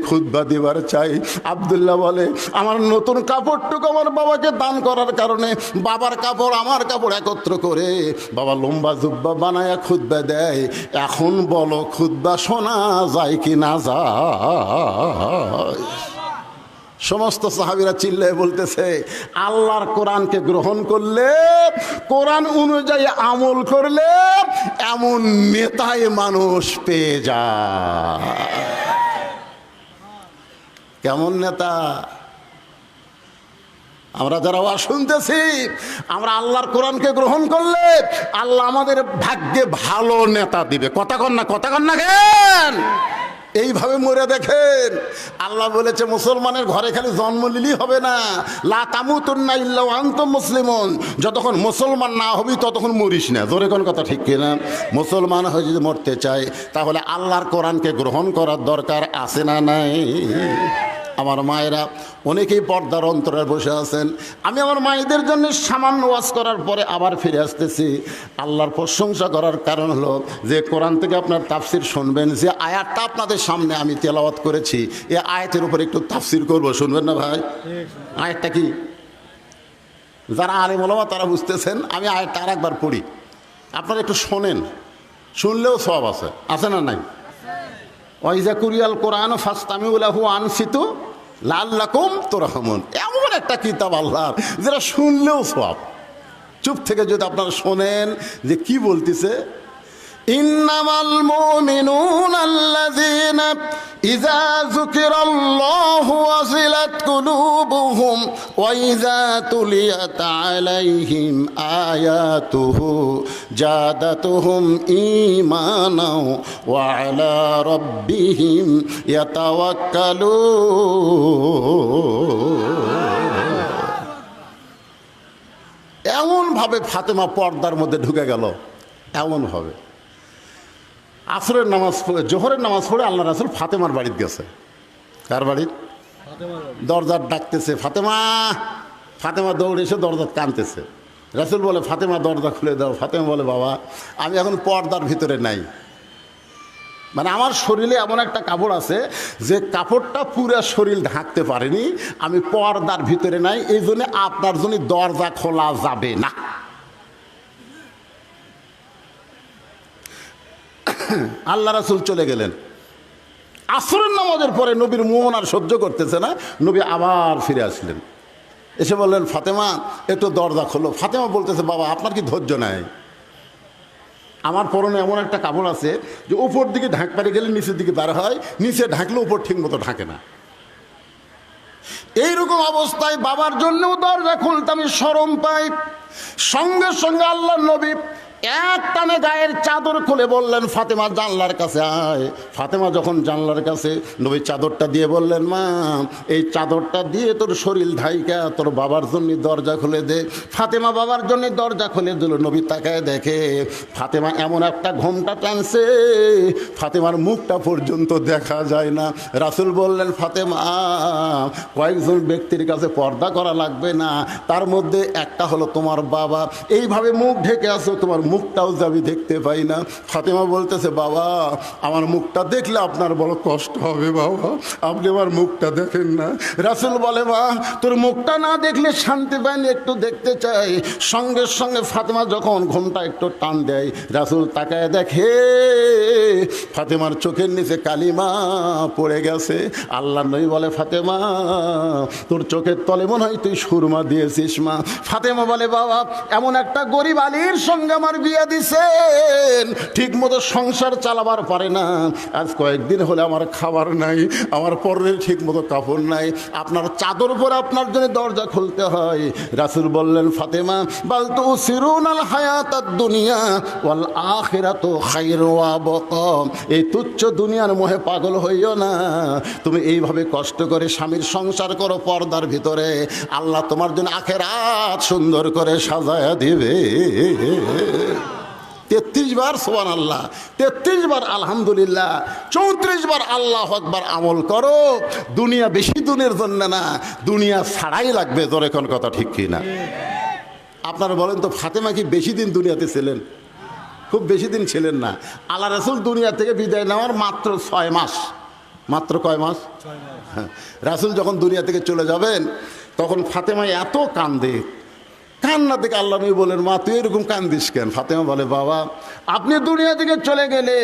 Speaker 1: খুতবা দেবার চাই। আব্দুল্লাহ বলে আমার নতুন কাপড়টুকু আমার বাবাকে দান করার কারণে বাবার কাপড় আমার কাপড় একত্র করে বাবা লম্বা জুব্বা বানায়া খুতবা দেয়। এখন বলো খুতবা শোনা যায় কি না যায়? সমস্ত সাহাবীরা চিল্লায় বলতেছে, আল্লাহর কোরআনকে গ্রহণ করলে, কোরআন অনুযায়ী আমল করলে এমন নেতাই মানুষ পেয়ে যায়। কেমন নেতা? আমরা যারা ওয়াজ শুনতেছি, আমরা আল্লাহর কোরআনকে গ্রহণ করলে আল্লাহ আমাদের ভাগ্যে ভালো নেতা দিবে। কথা কন না, কথা কন না কেন? এইভাবে মরে দেখেন। আল্লাহ বলেছে মুসলমানের ঘরে খালি জন্ম নিলেই হবে না, লা তামুতুন্না ইল্লা ওয়া আনতুম মুসলিমুন। যতক্ষণ মুসলমান না হবি ততক্ষণ মরিস না। জোরে কোন কথা ঠিক কিনা? মুসলমান হয়ে যদি মরতে চাই তাহলে আল্লাহর কোরআনকে গ্রহণ করার দরকার আছে না নাই? আমার মায়েরা অনেকেই পর্দার অন্তরে বসে আছেন। আমি আমার মায়েদের জন্য সামান্য ওয়াজ করার পরে আবার ফিরে আসতেছি। আল্লাহর প্রশংসা করার কারণ হলো যে কোরআন থেকে আপনার তাফসির শুনবেন। যে আয়াতটা আপনাদের সামনে আমি তেলাওয়াত করেছি, এই আয়াতের উপর একটু তাফসির করব, শুনবেন না ভাই? আয়াতটা কি? যারা আলেম ওলামা তারা বুঝতেছেন। আমি আয়াতটা আর একবার পড়ি, আপনারা একটু শোনেন, শুনলেও সওয়াব আছে। আছে না নাই? ওয়াইজা কুরিয়াল কোরআন ফাস্তামিউ লাহু আনসিতু লাআল্লাকুম তুরহামুন। এমন একটা কিতাব আল্লাহর যেটা শুনলেও সওয়াব। চুপ থেকে যদি আপনারা শোনেন যে কি বলতেছে, ইন্নামাল মুমিনুনা আল্লাযীনা ইযা যুকিরাল্লাহু ওয়াজিলাত কুলুবুহুম ওয়া ইযা তুলিয়াত আলাইহিম আয়াতুহু জাদাতুহুম ঈমানাও ওয়া আলা রাব্বিহিম ইয়াতাওয়াক্কালুন। এমনভাবে ফাতেমা পর্দার মধ্যে ঢুকে গেল, এমনভাবে। আসরের নামাজ পড়ে, জোহরের নামাজ পড়ে আল্লাহ রাসূল ফাতেমার বাড়িতে গেছে। কার বাড়ির? দরজার ডাকতেছে, ফাতেমা। ফাতেমা দৌড়ে এসে দরজা কানতেছে। রাসূল বলে, ফাতেমা দরজা খুলে দাও। ফাতেমা বলে, বাবা আমি এখন পর্দার ভিতরে নাই, মানে আমার শরীরে এমন একটা কাপড় আছে যে কাপড়টা পুরো শরীর ঢাকতে পারেনি, আমি পর্দার ভিতরে নাই, এই জন্য আপনার জন্য দরজা খোলা যাবে না। আল্লাহ রাসূল চলে গেলেন। আসরের নামাজের পরে নবীর মন আর সহ্য করতেছে না, নবী আবার ফিরে আসলেন। এসে বললেন, ফাতেমা একটু দরজা খোলো। ফাতেমা বলতেছে, বাবা আপনার কি ধৈর্য নাই? আমার পরনে এমন একটা কাপড় আছে যে উপর দিকে ঢাক পারে গেলে নিচের দিকে বার হয়, নিচে ঢাকলে উপর ঠিক মতো ঢাকে না। এইরকম অবস্থায় বাবার জন্যও দরজা খুলতে আমি শরম পাই। সঙ্গে সঙ্গে আল্লাহর নবী এক টানে গায়ের চাদর খুলে বললেন, ফাতেমা জানলার কাছে আয়। ফাতেমা যখন জানলার কাছে, নবী চাদরটা দিয়ে বললেন, মা এই চাদরটা দিয়ে তোর শরীর ঢাইকা তোর বাবার জন্য দরজা খুলে দে। ফাতেমা বাবার জন্য দরজা খুলে দিল। নবী তাকায় দেখে ফাতেমা এমন একটা ঘোমটা টানছে, ফাতেমার মুখটা পর্যন্ত দেখা যায় না। রাসূল বললেন, ফাতেমা কয়েকজন ব্যক্তির কাছে পর্দা করা লাগবে না, তার মধ্যে একটা হলো তোমার বাবা। এইভাবে মুখ ঢেকে আছো, তোমার মুখটাও যে আমি দেখতে পাই না। ফাতেমা বলতেছে, বাবা আমার মুখটা দেখলে আপনার বড় কষ্ট হবে, বাবা আপনি আমার মুখটা দেখেন না। রাসূল বলে, মা তোর মুখটা না দেখলে শান্তি পাইনি, একটু দেখতে চাই। সঙ্গে সঙ্গে ফাতেমা যখন ঘোমটা একটু টান দেয়, রাসূল তাকায় দেখে ফাতেমার চোখের নিচে কালিমা পড়ে গেছে। আল্লাহ নবী বলে, ফাতেমা তোর চোখের তলে মনে হয় তুই সুরমা দিয়েছিস মা। ফাতেমা বলে, বাবা এমন একটা গরিব আলীর সঙ্গে আমার বিয়ে দিছেন, ঠিক মতো সংসার চালাবার পারে না। আজ কয়েকদিন হলে আমার খাবার নাই, আমার পরনের ঠিক মতো কাপড় নাই, আপনার চাদর পরে আপনার জন্য দরজা খুলতে হয়। রাসূল বললেন, ফাতেমা বাল তুসিরুনাল হায়াতাদ দুনিয়া ওয়াল আখিরাতু খায়রু ওয়া আবকা। এই তুচ্ছ দুনিয়ার মোহে পাগল হইও না। তুমি এইভাবে কষ্ট করে স্বামীর সংসার করো পর্দার ভিতরে, আল্লাহ তোমার জন্য আখিরাত সুন্দর করে সাজায়া দিবে। 33 বার সুবহানাল্লাহ, 33 বার আলহামদুলিল্লাহ, 34 বার আল্লাহু আকবার আমল করো। দুনিয়া বেশি দিনের জন্য না, দুনিয়া ছাড়াই লাগবে। জোরে কোন কথা ঠিক কি না? আপনারা বলেন তো, ফাতেমা কি বেশি দিন দুনিয়াতে ছিলেন? খুব বেশি দিন ছিলেন না। আল্লাহ রাসূল দুনিয়া থেকে বিদায় নেওয়ার মাত্র 6 মাস। মাত্র কয় মাস? 6 মাস। রাসূল যখন দুনিয়া থেকে চলে যাবেন তখন ফাতেমা এত কান্দে, কান্না থেকে আল্লাহ নবী বলেন, মা তুই এরকম কান্দিস কেন? ফাতেমা বলে, বাবা আপনি দুনিয়া থেকে চলে গেলে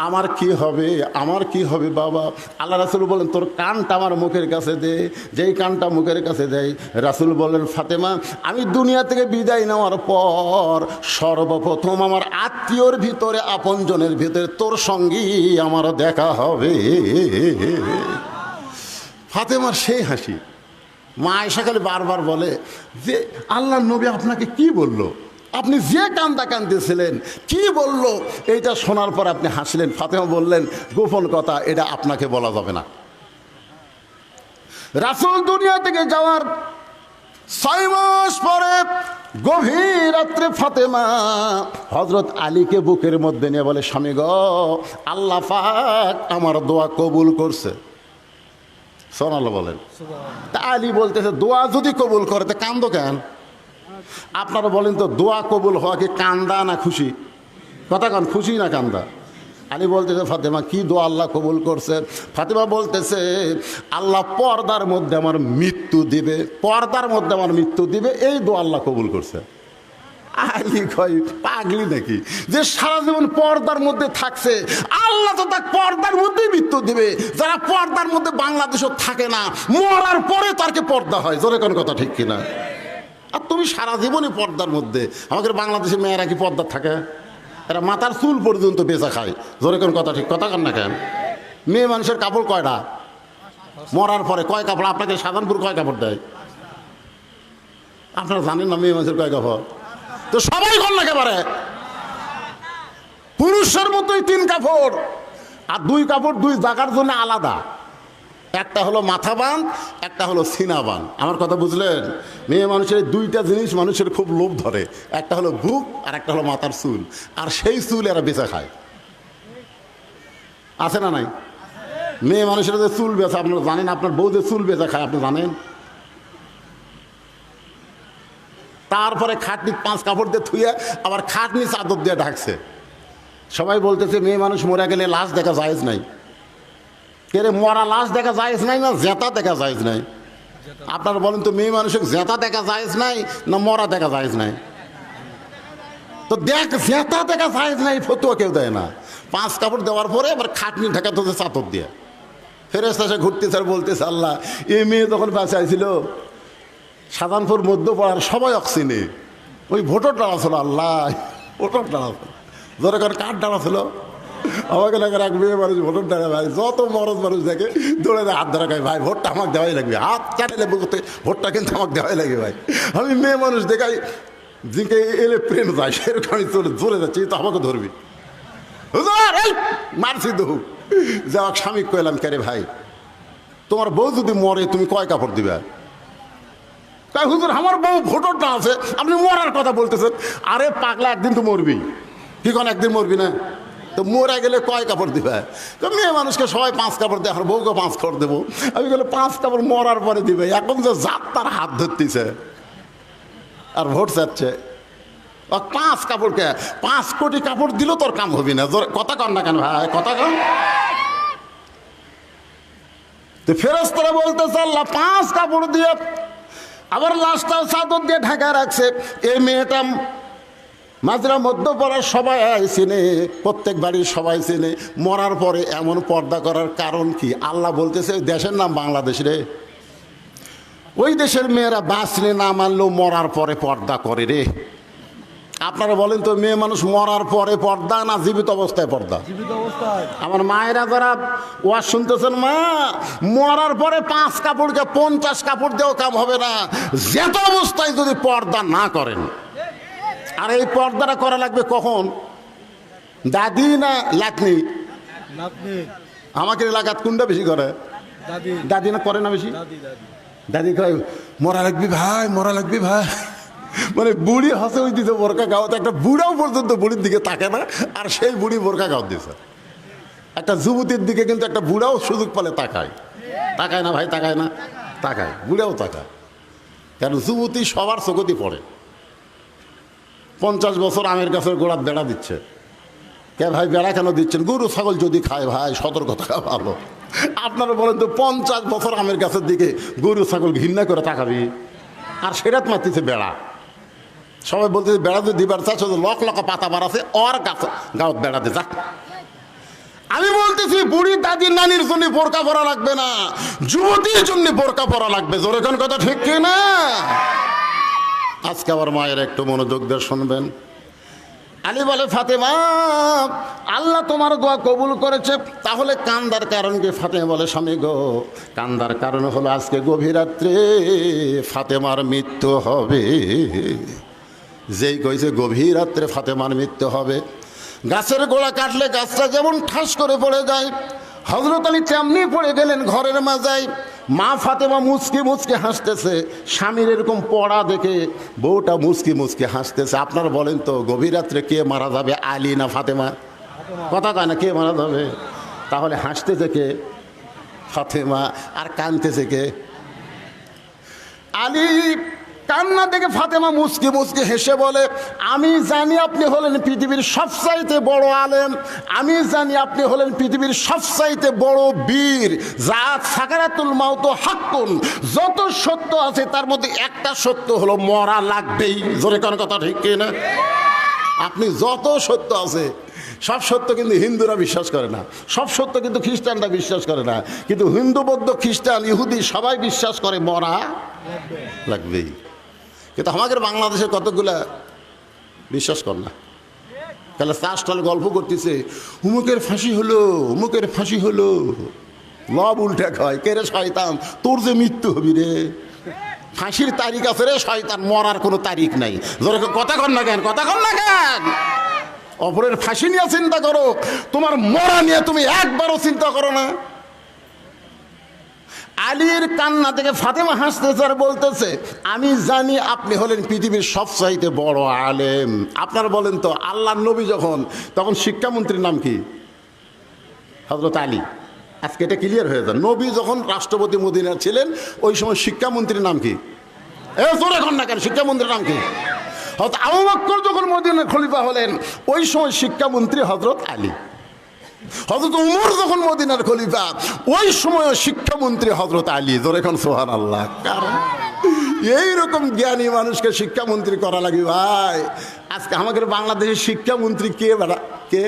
Speaker 1: আমার কি হবে, আমার কি হবে বাবা? আল্লাহ রাসূল বলেন, তোর কানটা আমার মুখের কাছে দে। যেই কানটা মুখের কাছে দেয়, রাসূল বলেন, ফাতেমা আমি দুনিয়া থেকে বিদায় নেওয়ার পর সর্বপ্রথম আমার আত্মীয়র ভিতরে, আপনজনের ভিতরে তোর সঙ্গেই আমার দেখা হবে। ফাতেমার সেই হাসি। মা আয়েশা খালি বারবার বলে যে আল্লাহর নবী আপনাকে কি বলল, আপনি যে কান্দা কান্দিয়েছিলেন কি বলল, এইটা শোনার পর আপনি হাসলেন। ফাতেমা বললেন, গোপন কথা, এটা আপনাকে বলা যাবে না। রাসূল দুনিয়া থেকে যাওয়ার 6 মাস পরে গভীর রাত্রে ফাতেমা হযরত আলীকে বুকের মধ্যে নিয়ে বলে, স্বামী গো, আল্লাহ পাক আমার দোয়া কবুল করছে। সুবহানাল্লাহ বলেন। তা আলী বলতেছে, দোয়া যদি কবুল করে তো কান্দো কেন? আপনারা বলেন তো, দোয়া কবুল হওয়া কি কান্দা না খুশি? কথা কন, খুশি না কান্দা? আলী বলতেছে, ফাতেমা কি দোয়া আল্লাহ কবুল করছে? ফাতেমা বলতেছে, আল্লাহ পর্দার মধ্যে আমার মৃত্যু দিবে, পর্দার মধ্যে আমার মৃত্যু দিবে, এই দোয়া আল্লাহ কবুল করছে। আলী কয়, পাগলি নাকি যে সারা জীবন পর্দার মধ্যে থাকছে, আল্লাহ তো তার পর্দার মধ্যেই মৃত্যু দিবে। যারা পর্দার মধ্যে বাংলাদেশও থাকে না, মরার পরে তারকে পর্দা হয়। জোরে কোন কথা ঠিক কিনা? আর তুমি সারা জীবনই পর্দার মধ্যে। আমাদের বাংলাদেশের মেয়েরা কি পর্দা থাকে? এরা মাথার চুল পর্যন্ত বেচা খায়। জোরে কোন কথা ঠিক, কথা কন না কেন? মেয়ে মানুষের কাপড় কয়টা? মরার পরে কয় কাপড়? আপনাকে সাধারণপুর কয় কাপড় দেয়? আপনারা জানেন না মেয়ে মানুষের কয় কাপড়? তো সবাই কর না একেবারে পুরুষের মতোই 3 কাপড়, আর 2 কাপড় 2 জায়গার জন্য আলাদা। একটা হলো মাথা বান, একটা হলো সিনা বান। আমার কথা বুঝলেন? মেয়ে মানুষের 2টা জিনিস মানুষের খুব লোভ ধরে, একটা হলো বুক আর একটা হলো মাথার চুল। আর সেই চুল এরা বেচা খায়। আছে না নাই? মেয়ে মানুষের যে চুল বেচা, আপনারা জানেন? আপনার বউ যে চুল বেচা খায়, আপনি জানেন? তারপরে খাটনি 5 কাপড় দিয়ে থুয়ে আবার খাটনি চাদর দিয়ে ঢাকছে। সবাই বলতেছে মেয়ে মানুষ মরে গেলে লাশ দেখা জায়েজ নাই। কে রে, মরা লাশ দেখা জায়েজ নাই না জেতা দেখা জায়েজ নাই? আপনারা বলেন তো, মেয়ে মানুষের জেতা দেখা জায়েজ নাই না মরা দেখা জায়েজ নাই? তো দেখ, জেতা দেখা জায়েজ নাই ফতুয়া কেউ দেয় না। 5 কাপড় দেওয়ার পরে আবার খাটনি ঢাকা তো চাদর দিয়ে ফেরেশতা এসে ঘুরতেছে আর বলতেছে, আল্লাহ এই মেয়ে যখন বাঁচাইছিল সাধারণপুর মধ্যপাড়ার সবাই অক্সিনে ওই ভোটর ডালা ছিল। আল্লাহ, ভোটর ডালা ছিল। ধরে করে কার ডালা ছিল? আমাকে লাগে এক মেয়ে মানুষ ভোটর ডালা, ভাই যত মরদ মানুষ দেখে দৌড়ে হাত ধরা খায়, ভাই ভোটটা আমাকে দেওয়াই লাগবে, হাত চাটাইলে বলতে ভোটটা কিন্তু আমাকে দেওয়াই লাগবে। ভাই আমি মেয়ে মানুষ দেখাই জিকে এলে প্রেম যায়, সেরকম আমি চলে যাচ্ছি, তো আমাকে ধরবি। মারছি তো যাওয়া স্বামী কইলাম, কে রে ভাই তোমার বউ যদি মরে তুমি কয় কাপড় দিবে? তাই হুজুর আমার বউ ভোটরটা আছে, আপনি মরার কথা বলতেছেন। আরে পাগলা, একদিন তো মরবি। কি কোন একদিন মরবি না? তো মরে গেলে কয় কাপড় দিবে? তো মেয়ে মানুষকে সবাই 5 কাপড় দেয়, আর বউকে 5 কাপড় দেবো। আমি গেলে 5 কাপড় মরার পরে দিবে। এখন যে জাত তার হাত ধরতেছে আর ভোট চাচ্ছে, 5 কাপড়কে 5 কোটি কাপড় দিলেও তোর কাম হবি না। কথা কন না কেন ভাই, কথা কন। তো ফেরেশতারা বলতেছে, আল্লাহ 5 কাপড় দিয়ে আবার লাশটাও চাদর দিয়ে ঢাকা রাখছে। এই মেয়েটা মাজরা মধ্যপাড়ার সবাই চেনে, প্রত্যেক বাড়ির সবাই চেনে। মরার পরে এমন পর্দা করার কারণ কি? আল্লাহ বলতেছে, দেশের নাম বাংলাদেশ রে, ওই দেশের মেয়েরা বাঁচলে না মানলেও মরার পরে পর্দা করে রে। আপনারা বলেন তো, মেয়ে মানুষ মরার পরে পর্দা না জীবিত অবস্থায় পর্দা? জীবিত অবস্থায়। আমার মায়েরা যারা ওয়াজ শুনতেছেন, মা মরার পরে 5 কাপড়কে 50 কাপড় দিয়েও কাম হবে না, যেত অবস্থায় যদি পর্দা না করেন। আর এই পর্দাটা করা লাগবে কখন? দাদি না লাতনি? আমাকে এলাকাত কোনটা বেশি করে? দাদি না করে না বেশি? দাদি কয় মরা লাগবি ভাই, মরা লাগবি ভাই। মানে বুড়ি হাসে ওই দিতে বোরকা গাওয়াতে, একটা বুড়াও পর্যন্ত বুড়ির দিকে তাকে না, আর সেই বুড়ি বোরকা গাও দিছে। একটা যুবতীর দিকে কিন্তু একটা বুড়াও সুযোগ পেলে তাকায়। তাকায় না ভাই? তাকায় না? তাকায়, বুড়াও তাকায়। কারণ যুবতী সবার চোখতি পড়ে। 50 বছর আমের গাছের গোড়ার বেড়া দিচ্ছে। কে ভাই বেড়া কেন দিচ্ছেন? গরু ছাগল যদি খায় ভাই, সতর্ক থাকা ভালো। আপনারা বলেন তো, 50 বছর আমের গাছের দিকে গরু ছাগল ঘৃণা করে তাকাবি, আর সেরাত মারতেছে বেড়া। সবাই বলতে বেড়াতে দিবার চাচ্ছে লক লকা পাতা বাড়াছে ওর গাছ গাঁত বেড়াতে যাক। আমি বলতেছি বুড়ি দাদি নানির জন্য বোরকা পরা লাগবে না, যুবতীর জন্য বোরকা পরা লাগবে। জোরে কোন কথা ঠিক কি না? আজকে আবার মায়ের একটু মনোযোগ দিয়ে শুনবেন। আলী বলে ফাতেমা আল্লাহ তোমার দোয়া কবুল করেছে, তাহলে কান্দার কারণ কি? ফাতেমা বলে স্বামী গো, কান্দার কারণ হলো আজকে গভীর রাত্রে ফাতেমার মৃত্যু হবে। যেই কইছে গভীর রাত্রে ফাতেমার মৃত্যু হবে, গাছের গোড়া কাটলে গাছটা যেমন ঠাস করে পড়ে যায়, হযরত আলী তেমনি পড়ে গেলেন ঘরের মাজায়। মা ফাতেমা মুচকি মুচকি হাসতেছে, স্বামীর এরকম পড়া দেখে বউটা মুচকি মুচকি হাসতেছে। আপনারা বলেন তো গভীর রাত্রে কে মারা যাবে, আলী না ফাতেমা? কথা কয় না, কে মারা যাবে? তাহলে হাসতেছে কে? ফাতেমা। আর কাঁদতেছে কে? আলী। কান্না দেখে ফাতেমা মুচকি মুচকি হেসে বলে আমি জানি আপনি হলেন পৃথিবীর সবচাইতে বড় আলেম, আমি জানি আপনি হলেন পৃথিবীর সবচাইতে বড় বীর। যা সাকারাতুল মাউত হাক্কুন, যত সত্য আছে তার মধ্যে একটা সত্য হলো মরা লাগবেই। জোরে কোন কথা ঠিক কি না? আপনি যত সত্য আছে সব সত্য কিন্তু হিন্দুরা বিশ্বাস করে না, সব সত্য কিন্তু খ্রিস্টানরা বিশ্বাস করে না, কিন্তু হিন্দু বৌদ্ধ খ্রিস্টান ইহুদি সবাই বিশ্বাস করে মরা লাগবেই। কিন্তু আমাদের বাংলাদেশে কতগুলা বিশ্বাস কর না। তাহলে চাষটাল গল্প করতেছে হুমুকের ফাঁসি হলো, হুমুকের ফাঁসি হলো, লব উল্টে খায় কে রে শয়তান, তোর যে মৃত্যু হবি রে, ফাঁসির তারিখ আছে রে শয়তান, মরার কোনো তারিখ নাই। কথা কর না কেন, কথা কর না কেন? অপরের ফাঁসি নিয়ে চিন্তা করো, তোমার মরা নিয়ে তুমি একবারও চিন্তা করো না। আলীর কান্না থেকে ফাতেমা হাসতেছে আর বলতেছে আমি জানি আপনি হলেন পৃথিবীর সবচাইতে বড় আলেম। আপনারা বলেন তো আল্লাহর নবী যখন, তখন শিক্ষামন্ত্রীর নাম কি? হযরত আলী। আজকে এটা ক্লিয়ার হয়ে যায়। নবী যখন রাষ্ট্রপতি মদিনার ছিলেন ওই সময় শিক্ষামন্ত্রীর নাম কি? জোরে এখন না কেন, শিক্ষামন্ত্রীর নাম কি? হযরত আবু বকর যখন মদিনার খলিফা হলেন ওই সময় শিক্ষামন্ত্রী হযরত আলী। হযরত উমর যখন মদিনার খলিফা ওই সময় শিক্ষামন্ত্রী হযরত আলী। জোরে এখন সুবহানাল্লাহ। কারণ এইরকম জ্ঞানী মানুষকে শিক্ষামন্ত্রী করা লাগে ভাই। আজকে আমাদের বাংলাদেশের শিক্ষামন্ত্রী কে বেড়া কে?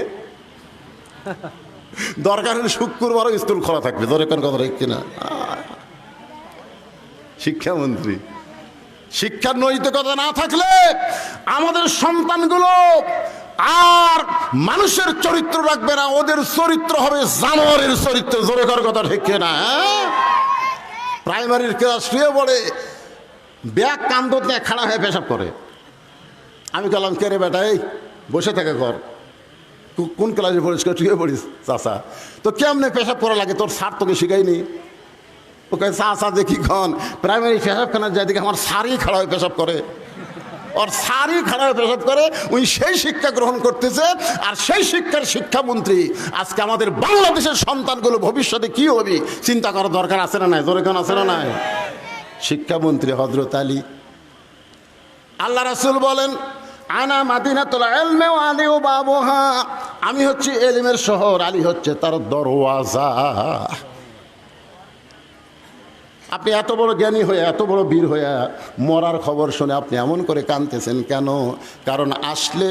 Speaker 1: দরকার হলে শুক্রবারও স্কুল খোলা থাকবে। জোরে এখন কথা ঠিক কিনা? শিক্ষামন্ত্রী। শিক্ষার নৈতিকতা না থাকলে আমাদের সন্তানগুলো আর মানুষের চরিত্র রাখবে না, ওদের চরিত্র হবে জানোয়ারের চরিত্র। জোরে কর কথা ঠিক না? প্রাইমারির ক্লাস শুয়ে পড়ে ব্যাগ কান্দ নিয়ে খাড়া হয়ে পেশাব করে। আমি গেলাম কে রে বেটা, এই বসে থাকে ঘর, কোন ক্লাসে পড়িস? শুয়ে পড়িস চাষা, তো কেমনে পেশাব করা লাগে তোর স্যার তোকে শিখাইনি? ওকে চাষা দেখি খন প্রাইমারি পেশাবখানার যাই দেখি আমার সারই খাড়া হয়ে পেশাব করে, ওর সারি খারাপ পেশাব করে। উনি সেই শিক্ষা গ্রহণ করতেছে আর সেই শিক্ষার শিক্ষামন্ত্রী। আজকে আমাদের বাংলাদেশের সন্তানগুলো ভবিষ্যতে কি হবে চিন্তা করার দরকার আছে না নাই? জোরে কোন আছে না নাই? শিক্ষামন্ত্রী হযরত আলী। আল্লাহ রাসূল বলেন আনা মাদিনাতুল ইলমি ওয়া আলী বাবুহা, আমি হচ্ছে ইলমের শহর, আলী হচ্ছে তার দরওয়াজা। আপনি এত বড় জ্ঞানী হয়ে, এত বড় বীর হয়ে মরার খবর শুনে আপনি এমন করে কাঁদতেছেন কেন? কারণ আসলে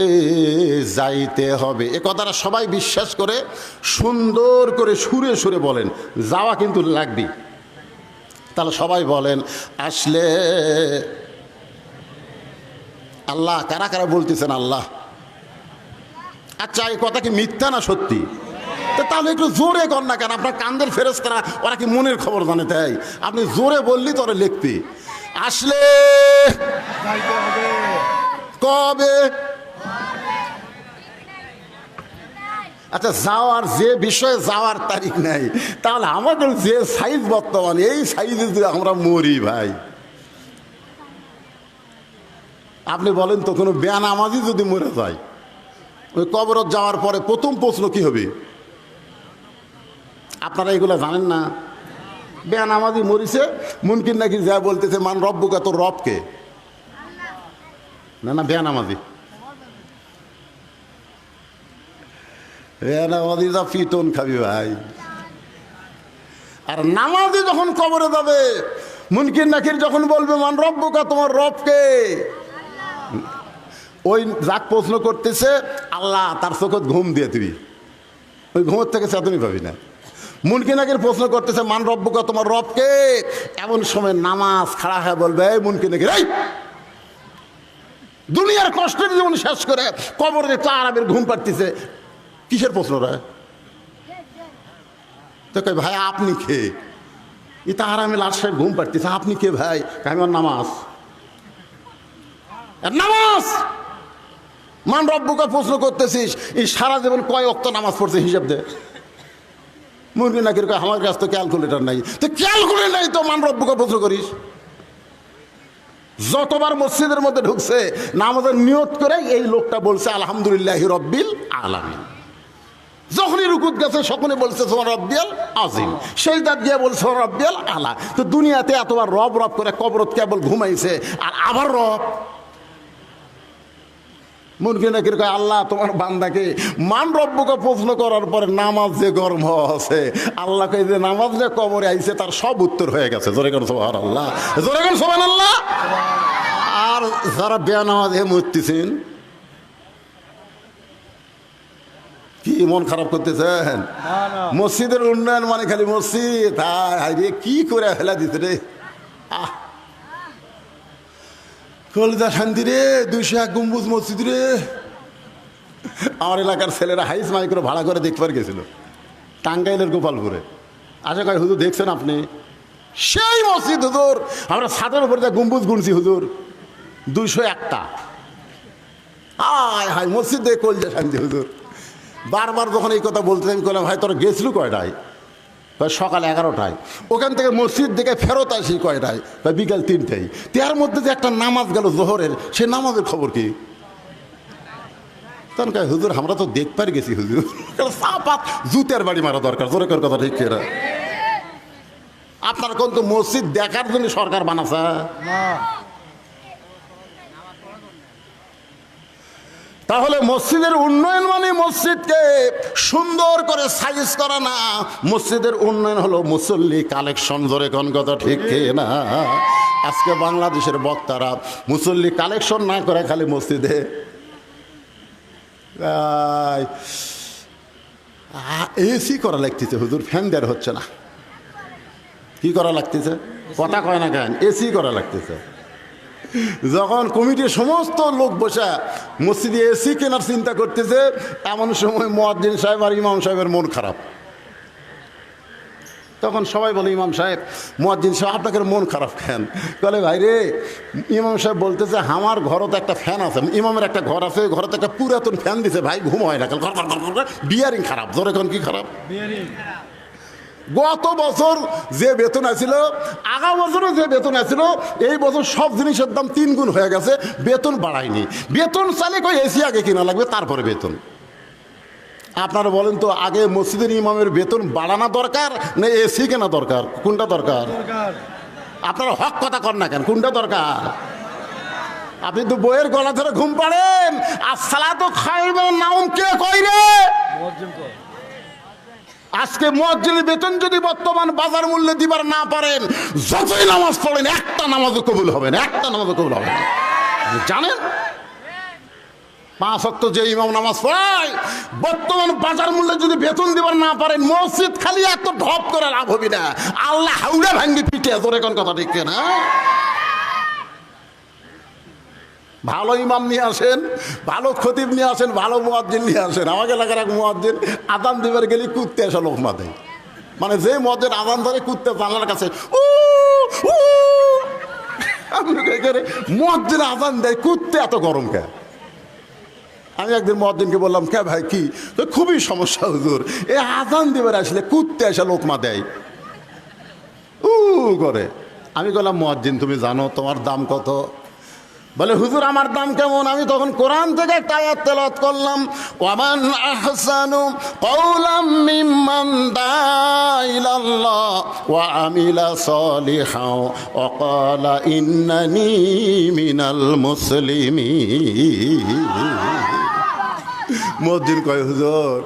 Speaker 1: যাইতে হবে। এ কথাটা সবাই বিশ্বাস করে সুন্দর করে সুরে সুরে বলেন, যাওয়া কিন্তু লাগবে। তাহলে সবাই বলেন আসলে। আল্লাহ কারা কারা বলতেছেন আল্লাহ? আচ্ছা এই কথা কি মিথ্যা না সত্যি? তাহলে একটু জোরে কর না কেন? আপনার কান্দের ফেরেশতারা ওরা কি মনের খবর জানে? তাই আপনি জোরে বললি তো ওরা লিখবে। আসলে কবে? আচ্ছা যাওয়ার যে বিষয়ে যাওয়ার তারিখ নাই, তাহলে আমাদের যে সাইজ বর্তমানে এই সাইজে যদি আমরা মরি ভাই, আপনি বলেন তো কোনো বেনামাজি যদি মরে যায় ওই কবরত যাওয়ার পরে প্রথম প্রশ্ন কি হবে? আপনারা এগুলো জানেন না? বেনামাজি মরিছে, মুনকির নাকি যা বলতেছে মান রব্বুকা, তোর রবকে? না না, বেনামাজি। বেনামাজি যা পিটন খাবি ভাই। আর নামাজি যখন কবরে যাবে মুনকির নাকির যখন বলবে মান রব্বুকা, তোমার রবকে? ওই যাক প্রশ্ন করতেছে আল্লাহ তার চোখত ঘুম দিয়ে দিবি, ওই ঘুমের থেকে চেতনি পাবি না। মুনকিন নাকির প্রশ্ন করতেছে মান রব্বুকা, তোমার রবকে। এমন সময় নামাজ খাড়া হয়ে বলবে এই মুনকিন নাকির, এই দুনিয়ার কষ্টের জীবন শেষ করে কবরে তো আরামের ঘুম পাড়তেছে, কিসের প্রশ্ন রে? তো কই ভাই আপনি কে? এটা আরামে লাশ সাহেব ঘুম পাড়তেছে, আপনি কে ভাই? আমি আমার নামাজ। নামাজ মান রব্বুকা প্রশ্ন করতেছিস, এই সারা জীবন কয় ওয়াক্ত নামাজ পড়ছে হিসাব দে। মুরগি নাকির কয় আমার কাছে তো ক্যালকুলেটার নাই। তো ক্যালকুলেটার নাই তো মান রব্বুকা প্রশ্ন করিস? যতবার মসজিদের মধ্যে ঢুকছে নামাজের নিয়ত করে এই লোকটা বলছে আলহামদুলিল্লাহি রব্বিল আলামিন। যখনই রুকুত গেছে সকলে বলছে সোমান রব্বিয়াল আজিম, সেই দাঁত গিয়ে বলছে সোমান রব্বিয়াল আলা। তো দুনিয়াতে এতবার রব রব করে কবরত কেবল ঘুমাইছে আর আবার রব। মুরগি নাকির কয় আল্লাহ তোমার বান্দাকে মান রব্বকে প্রশ্ন করার পরে নামাজ যে গরম হওয়া আছে, আল্লাহকে যে নামাজ যে কবরে আইছে তার সব উত্তর হয়ে গেছে। জোরে কোন সুবহানাল্লাহ, জোরে কোন সুবহানাল্লাহ। আর যারা বেনামাজ এ মরতেছেন, কি মন খারাপ করতেছেন? মসজিদের উন্নয়ন মানে খালি মসজিদ, হায় রে কি করে ফেলা দিতে রে। কলজা শান্তি রে, 201 গম্বুজ মসজিদ রে। আমার এলাকার ছেলেরা হাইস মাইক্রো ভাড়া করে দেখবার গেছিল টাঙ্গাইলের গোপালপুরে। আশা কয় হুজুর দেখছেন আপনি? সেই মসজিদ হুজুর, আমরা ছাদের উপরে যা গম্বুজ গুনছি হুজুর 201টা। হায় হায় মসজিদ দেখে কলজা শান্তি হুজুর। বারবার যখন এই কথা বলতে আমি বললাম ভাই তোরা গেছিল কয়টায়? সকাল 11টায়। ওখান থেকে মসজিদ দেখে ফেরত আসি কয়টায়? বা বিকাল 3টায়। তার মধ্যে যে একটা নামাজ গেল জোহরের, সে নামাজের খবর কি? তখন কয় হুজুর আমরা তো দেখবার গেছি হুজুর। সাপাত জুতের বাড়ি মারা দরকার, জোরে কর কথা ঠিক কিনা? আপনার কোন তো মসজিদ দেখার জন্য সরকার বানাছে? তাহলে মসজিদের উন্নয়ন মানে মসজিদকে সুন্দর করে সাইজ করা না, মসজিদের উন্নয়ন হলো মুসল্লি কালেকশন। জোরে কোন কথা ঠিক না? আজকে বাংলাদেশের বক্তারা মুসল্লি কালেকশন না করে খালি মসজিদে এসি করা লাগতেছে হুজুর, ফ্যান দেওয়ার হচ্ছে না। কি করা লাগতেছে? কথা কয় না কেন? এসি করা লাগতেছে। যখন কমিটির সমস্ত লোক বসে মসজিদে এসি কেনার চিন্তা করতেছে, এমন সময় মুয়াজ্জিন সাহেব আর ইমাম সাহেবের মন খারাপ। তখন সবাই বলে ইমাম সাহেব, মুয়াজ্জিন সাহেব আপনাকে মন খারাপ কেন? বলে ভাই রে ইমাম সাহেব বলতেছে আমার ঘরও তো একটা ফ্যান আছে, ইমামের একটা ঘর আছে, ঘরে তো একটা পুরাতন ফ্যান দিছে ভাই, ঘুম হয় না, বিয়ারিং খারাপ। জোরে এখন কি খারাপ? গত বছর যে বেতন আছিল, আগা বছরও যে বেতন আছিল, এই বছর সব জিনিসের দাম 3 গুণ হয়ে গেছে, বেতন বাড়ায়নি। বেতন চালে কই এসি আগে কিনা লাগবে তারপরে বেতন। আপনারা বলেন তো আগে মসজিদের ইমামের বেতন বাড়ানো দরকার না এসি কেনা দরকার? কোনটা দরকার? আপনারা হক কথা কর না কেন? কোনটা দরকার? আপনি তো বইয়ের গলা ধরে ঘুম পাড়েন। আসসালাতু খায়রুন নাওম কে কই রে? আজকে মুয়াজ্জিনের বেতন যদি বর্তমান বাজার মূল্যে দিবার না পারেন, যতই নামাজ পড়েন একটা নামাজও কবুল হবে না, একটা নামাজও কবুল হবে না। জানেন 5 ওয়াক্ত যে ইমাম নামাজ পড়ায়, বর্তমান বাজার মূল্যে যদি বেতন দিবার না পারেন, মসজিদ খালি এত ঢপ করে লাভ হবে না, আল্লাহ হাউড়া ভাঙ্গি পিঠে। তোর এখন কথা ঠিক না? ভালো ইমাম নিয়ে আসেন, ভালো খতিব নিয়ে আসেন, ভালো মুয়াজ্জিন নিয়ে আসেন। আমাকে এলাকার এক মুয়াজ্জিন আযান দিবার গেলে কুত্তে এসে লোকমা দেয়, মানে যে মুয়াজ্জিন আযান ধরে কুত্তে জানলার কাছে মুয়াজ্জিন আযান দেয়, কুত্তে এত গরম কে? আমি একদিন মুয়াজ্জিনকে বললাম কে ভাই কি? তো খুবই সমস্যা হুজুর, এই আযান দিবার আসলে কুত্তে এসে লোকমা দেয় করে। আমি বললাম মুয়াজ্জিন তুমি জানো তোমার দাম কত? বলে হুজুর আমার দাম কেমন? আমি তখন কোরআন থেকে একটা আয়াত তেলাওয়াত করলাম, ওয়ামান আহসানু কওলাম মিম্মান দাআ ইলাল্লাহ ওয়া আমিলা সলিহান ওয়া ক্বালা ইন্নানি মিনাল মুসলিমিন। মুয়াজ্জিন কয় হুজুর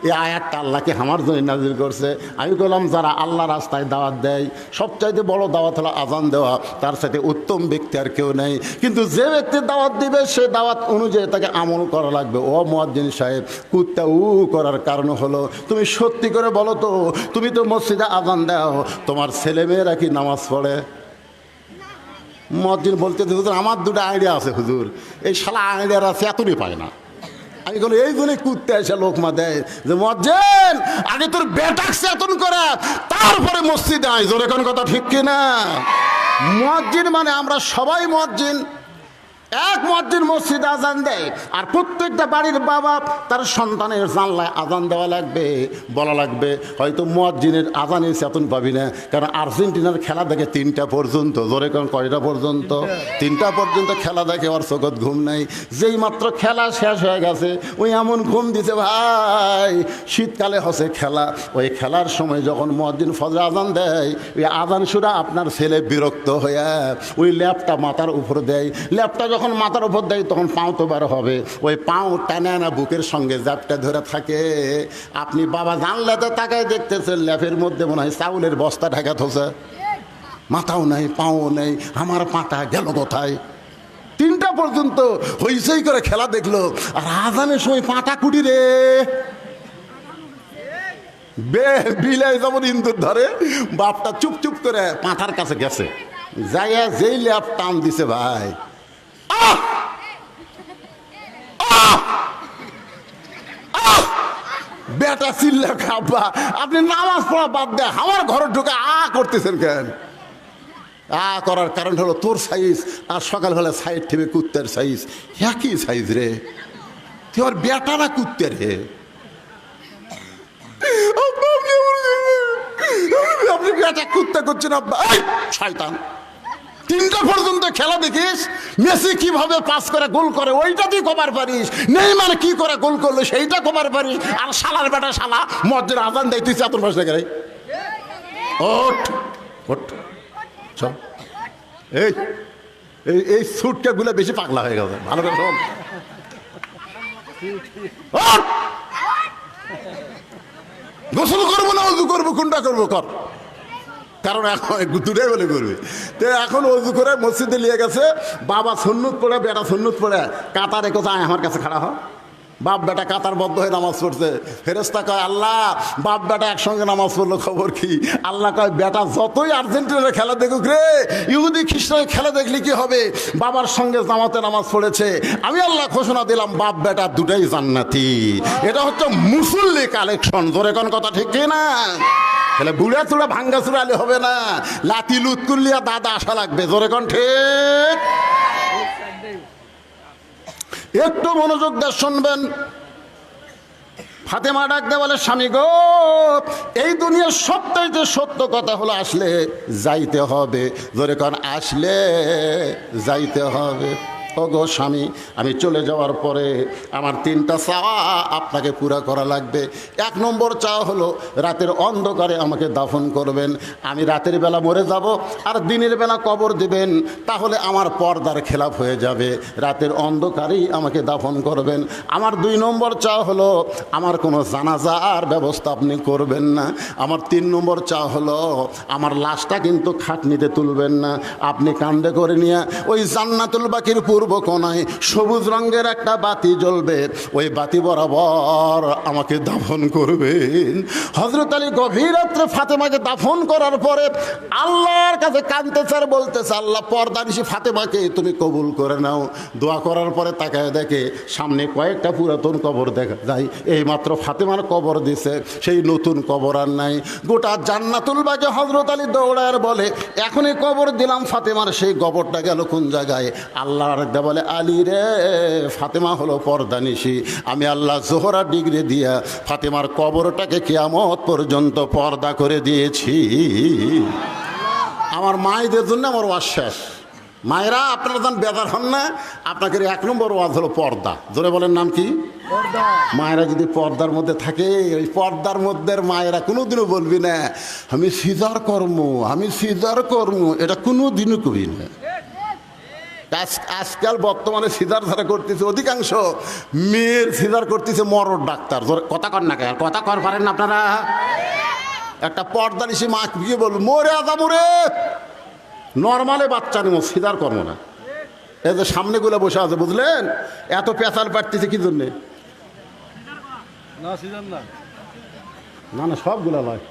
Speaker 1: এই আয়াতটা আল্লাহকে আমার জন্য নাজিল করছে। আমি বললাম যারা আল্লাহ রাস্তায় দাওয়াত দেয় সবচাইতে বড় দাওয়াত হলো আজান দেওয়া, তার সাথে উত্তম ব্যক্তি আর কেউ নেই। কিন্তু যে ব্যক্তি দাওয়াত দিবে সে দাওয়াত অনুযায়ী তাকে আমল করা লাগবে। ও মুয়াজ্জিন সাহেব, কুত্তা করার কারণ হলো তুমি সত্যি করে বলো তো, তুমি তো মসজিদে আজান দাও, তোমার ছেলেমেয়েরা কি নামাজ পড়ে? মুয়াজ্জিন বলতে হুজুর আমার দুটো আইডিয়া আছে হুজুর, এই শালা আইডিয়ার আছে এতই পায় না। আমি বলি এই জন্যই কুত্তে এসে লোকমা দেয় যে মুয়াজ্জিন আগে তোর বেটাক চেতন করে তারপরে মসজিদে আয়। জোরে কোন কথা ঠিক কিনা? মুয়াজ্জিন মানে আমরা সবাই মুয়াজ্জিন। এক মুয়াজ্জিন মসজিদে আজান দেয়, আর প্রত্যেকটা বাড়ির বাবা তার সন্তানের জানলায় আজান দেওয়া লাগবে, বলা লাগবে। হয়তো মুয়াজ্জিনের আজানের চেতন পাবি না, কারণ আর্জেন্টিনার খেলা দেখে 3টা পর্যন্ত। জোরে কোন কয়টা পর্যন্ত? 3টা পর্যন্ত খেলা দেখে, ওর চোখত ঘুম নাই। যেই মাত্র খেলা শেষ হয়ে গেছে ওই এমন ঘুম দিছে ভাই, শীতকালে হচ্ছে খেলা, ওই খেলার সময় যখন মুয়াজ্জিন ফজর আজান দেয়, ওই আজান শুনে আপনার ছেলে বিরক্ত হয়ে ওই ল্যাপটা মাথার উপর দেয়। ল্যাপটা যখন মাথার উপর দেয় তখন পাও তো বার হবে, ওই পাও টানে না বুকের সঙ্গে জ্যাপটা ধরে থাকে। আপনি বাবা জানলাতে তাকায় দেখতেছেন ল্যাপের মধ্যে মনে হয় চাউলের বস্তা ঢাকা থসে, মাথাও নেই পাও নেই। আমার পাটা গেল কোথায়? 3টা পর্যন্ত হইচই করে খেলা দেখলো, আর আজানের সময় পাটা কুটি রে বিলাই যেমন ইন্দুর ধরে। বাপটা চুপ চুপ করে পাঁঠার কাছে গেছে, যাইয়া যেই ল্যাপ টান দিছে ভাই, বেটা চিল্লা খাবা আপনি নামাজ পড়া বাদ দেয় আমার ঘরে ঢুকে করতেছেন কেন? করার কারণ হলো তোর সাইজ আর সকালবেলা সাইড থেকে কুত্তের সাইজ একই সাইজ রে, তুই আর বেটারা কুত্তে রে। আপনি বেটা কুত্তা করছেন আব্বা, শয়তান। 3টা পর্যন্ত খেলা দেখিস, মেসি কিভাবে পাস করে গোল করে ওইটা তুই কবার পারিস, নেইমার কি করে গোল করলো সেইটা কবার পারিস, আর শালার বেটা শালা মসজিদে আজান দেয় তুই চাতুর পাশে গেলে ওঠ ওঠ চল। এই এই সুটকাগুলো বেশি পাগলা হয়ে গেছে, ভালো করে শোন। গোসল করবো না উজু করবো, কোনটা করবো কর, কারণ এখন দুটাই বলে করবে। তো এখন অজু করে মসজিদে নিয়ে গেছে, বাবা সুন্নত পড়ে বেটা সুন্নত পড়ে কাতার রেখে যায় আমার কাছে খাড়া হ। বাপ বেটা কাতারবদ্ধ হয়ে নামাজ পড়ছে। ফেরেশতা কয় আল্লাহ বাপ বেটা একসঙ্গে নামাজ পড়লো খবর কি? আল্লাহ কয় বেটা যতই আর্জেন্টিনার খেলা দেখুক রে, ইহুদি খ্রিস্টানের খেলা দেখলে কি হবে, বাবার সঙ্গে জামাতে নামাজ পড়েছে, আমি আল্লাহ ঘোষণা দিলাম বাপ বেটা দুটাই জান্নাতি। এটা হচ্ছে মুসল্লি কালেকশন। জোরে কোন কথা ঠিক না? তাহলে বুড়া চূড়া ভাঙ্গা চূড়া আলে হবে না, লাতি লুত করলিয়া দাদা আসা লাগবে। জোরে কোন ঠিক? একটু মনোযোগ দিয়ে শুনবেন। ফাতেমা ডাক দে বলে স্বামী গো, এই দুনিয়ার সবচাইতে সত্য কথা হলো আসলে যাইতে হবে। জোরে কোন আসলে যাইতে হবে। ও গো স্বামী, আমি চলে যাওয়ার পরে আমার 3টা চাওয়া আপনাকে পুরা করা লাগবে। 1 নম্বর চাওয়া হলো রাতের অন্ধকারে আমাকে দাফন করবেন। আমি রাতের বেলা মরে যাব আর দিনের বেলা কবর দিবেন, তাহলে আমার পর্দার খেলাপ হয়ে যাবে। রাতের অন্ধকারেই আমাকে দাফন করবেন। আমার 2 নম্বর চাওয়া হলো আমার কোনো জানাজার ব্যবস্থা আপনি করবেন না। আমার 3 নম্বর চাওয়া হলো আমার লাশটা কিন্তু খাটনিতে তুলবেন না, আপনি কান্দে করে নিয়ে ওই জান্নাতুল বাকির পূর্ব কোণায় সবুজ রঙের একটা বাতি জ্বলবে, ওই বাতি বরাবর আমাকে দাফন করবেন। হযরত আলী গভীর রাত্রে ফাতেমাকে দাফন করার পরে আল্লাহর কাছে কাঁদতেছে আর বলতেছে আল্লাহ পর্দানিশী ফাতেমাকে তুমি কবুল করে নাও। দোয়া করার পরে তাকায় দেখে সামনে কয়েকটা পুরাতন কবর দেখা যায়। এইমাত্র ফাতেমার কবর দিছে, সেই নতুন কবর আর নাই। গোটা জান্নাতুল বাকি হযরত আলী দৌড়ায় বলে এখনই কবর দিলাম ফাতেমার, সেই কবরটা গেল কোন জায়গায়? আল্লাহর বলে আলী রে, ফাতেমা হলো পর্দানিশী, আমি আল্লাহ জোহরা ডিগ্রি দিয়া ফাতেমার কবরটাকে কিয়ামত পর্যন্ত পর্দা করে দিয়েছি। আমার মায়েদের জন্য আমার ওয়াজ শেষ। মায়েরা আপনারা যখন বেদার হন না, আপনাকে 1 নম্বর ওয়াজ হলো পর্দা। জোরে বলেন নাম কি? মায়েরা যদি পর্দার মধ্যে থাকে, ওই পর্দার মধ্যে মায়েরা কোনোদিনও বলবি না আমি সিজার কর্ম, আমি সিজার কর্ম, এটা কোনোদিনও করি না। আজকাল বর্তমানে সিজার যারা করতেছে অধিকাংশ মেয়ের সিজার করতেছে মরদ ডাক্তার। কথা কর না কেন, কথা কর পারেন না আপনারা? একটা পর্দানিশি মা গিয়ে বলবো মোরে আদামুরে নর্মালে বাচ্চা নেব, সিজার করবো না। এই যে সামনেগুলো বসে আছে বুঝলেন, এত পেঁচাল পাঠতেছে কি জন্যে? না না সবগুলা নয়,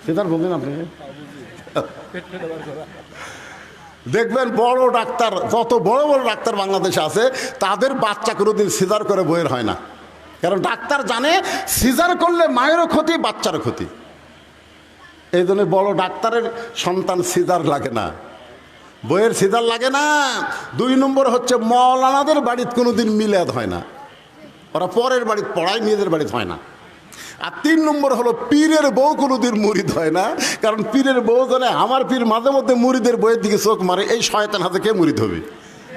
Speaker 1: সিজার বললেন আপনি। দেখবেন বড় ডাক্তার, যত বড় বড় ডাক্তার বাংলাদেশে আছে তাদের বাচ্চা কোনোদিন সিজার করে বইয়ের হয় না। কারণ ডাক্তার জানে সিজার করলে মায়েরও ক্ষতি, বাচ্চারও ক্ষতি। এই জন্য বড় ডাক্তারের সন্তান সিজার লাগে না, বইয়ের সিজার লাগে না। 2 নম্বর হচ্ছে মৌলানাদের বাড়িতে কোনোদিন মিলাদ হয় না, ওরা পরের বাড়িতে পড়ায়, নিজেদের বাড়িতে হয় না। আর 3 নম্বর হলো পীরের বউ কোনোদিন মুরিদ হয় না, কারণ পীরের বউ জানে আমার পীর মাঝে মধ্যে মুরিদের বইয়ের দিকে চোখ মারে, এই শয়তান হাতে কে মুরিদ হবে?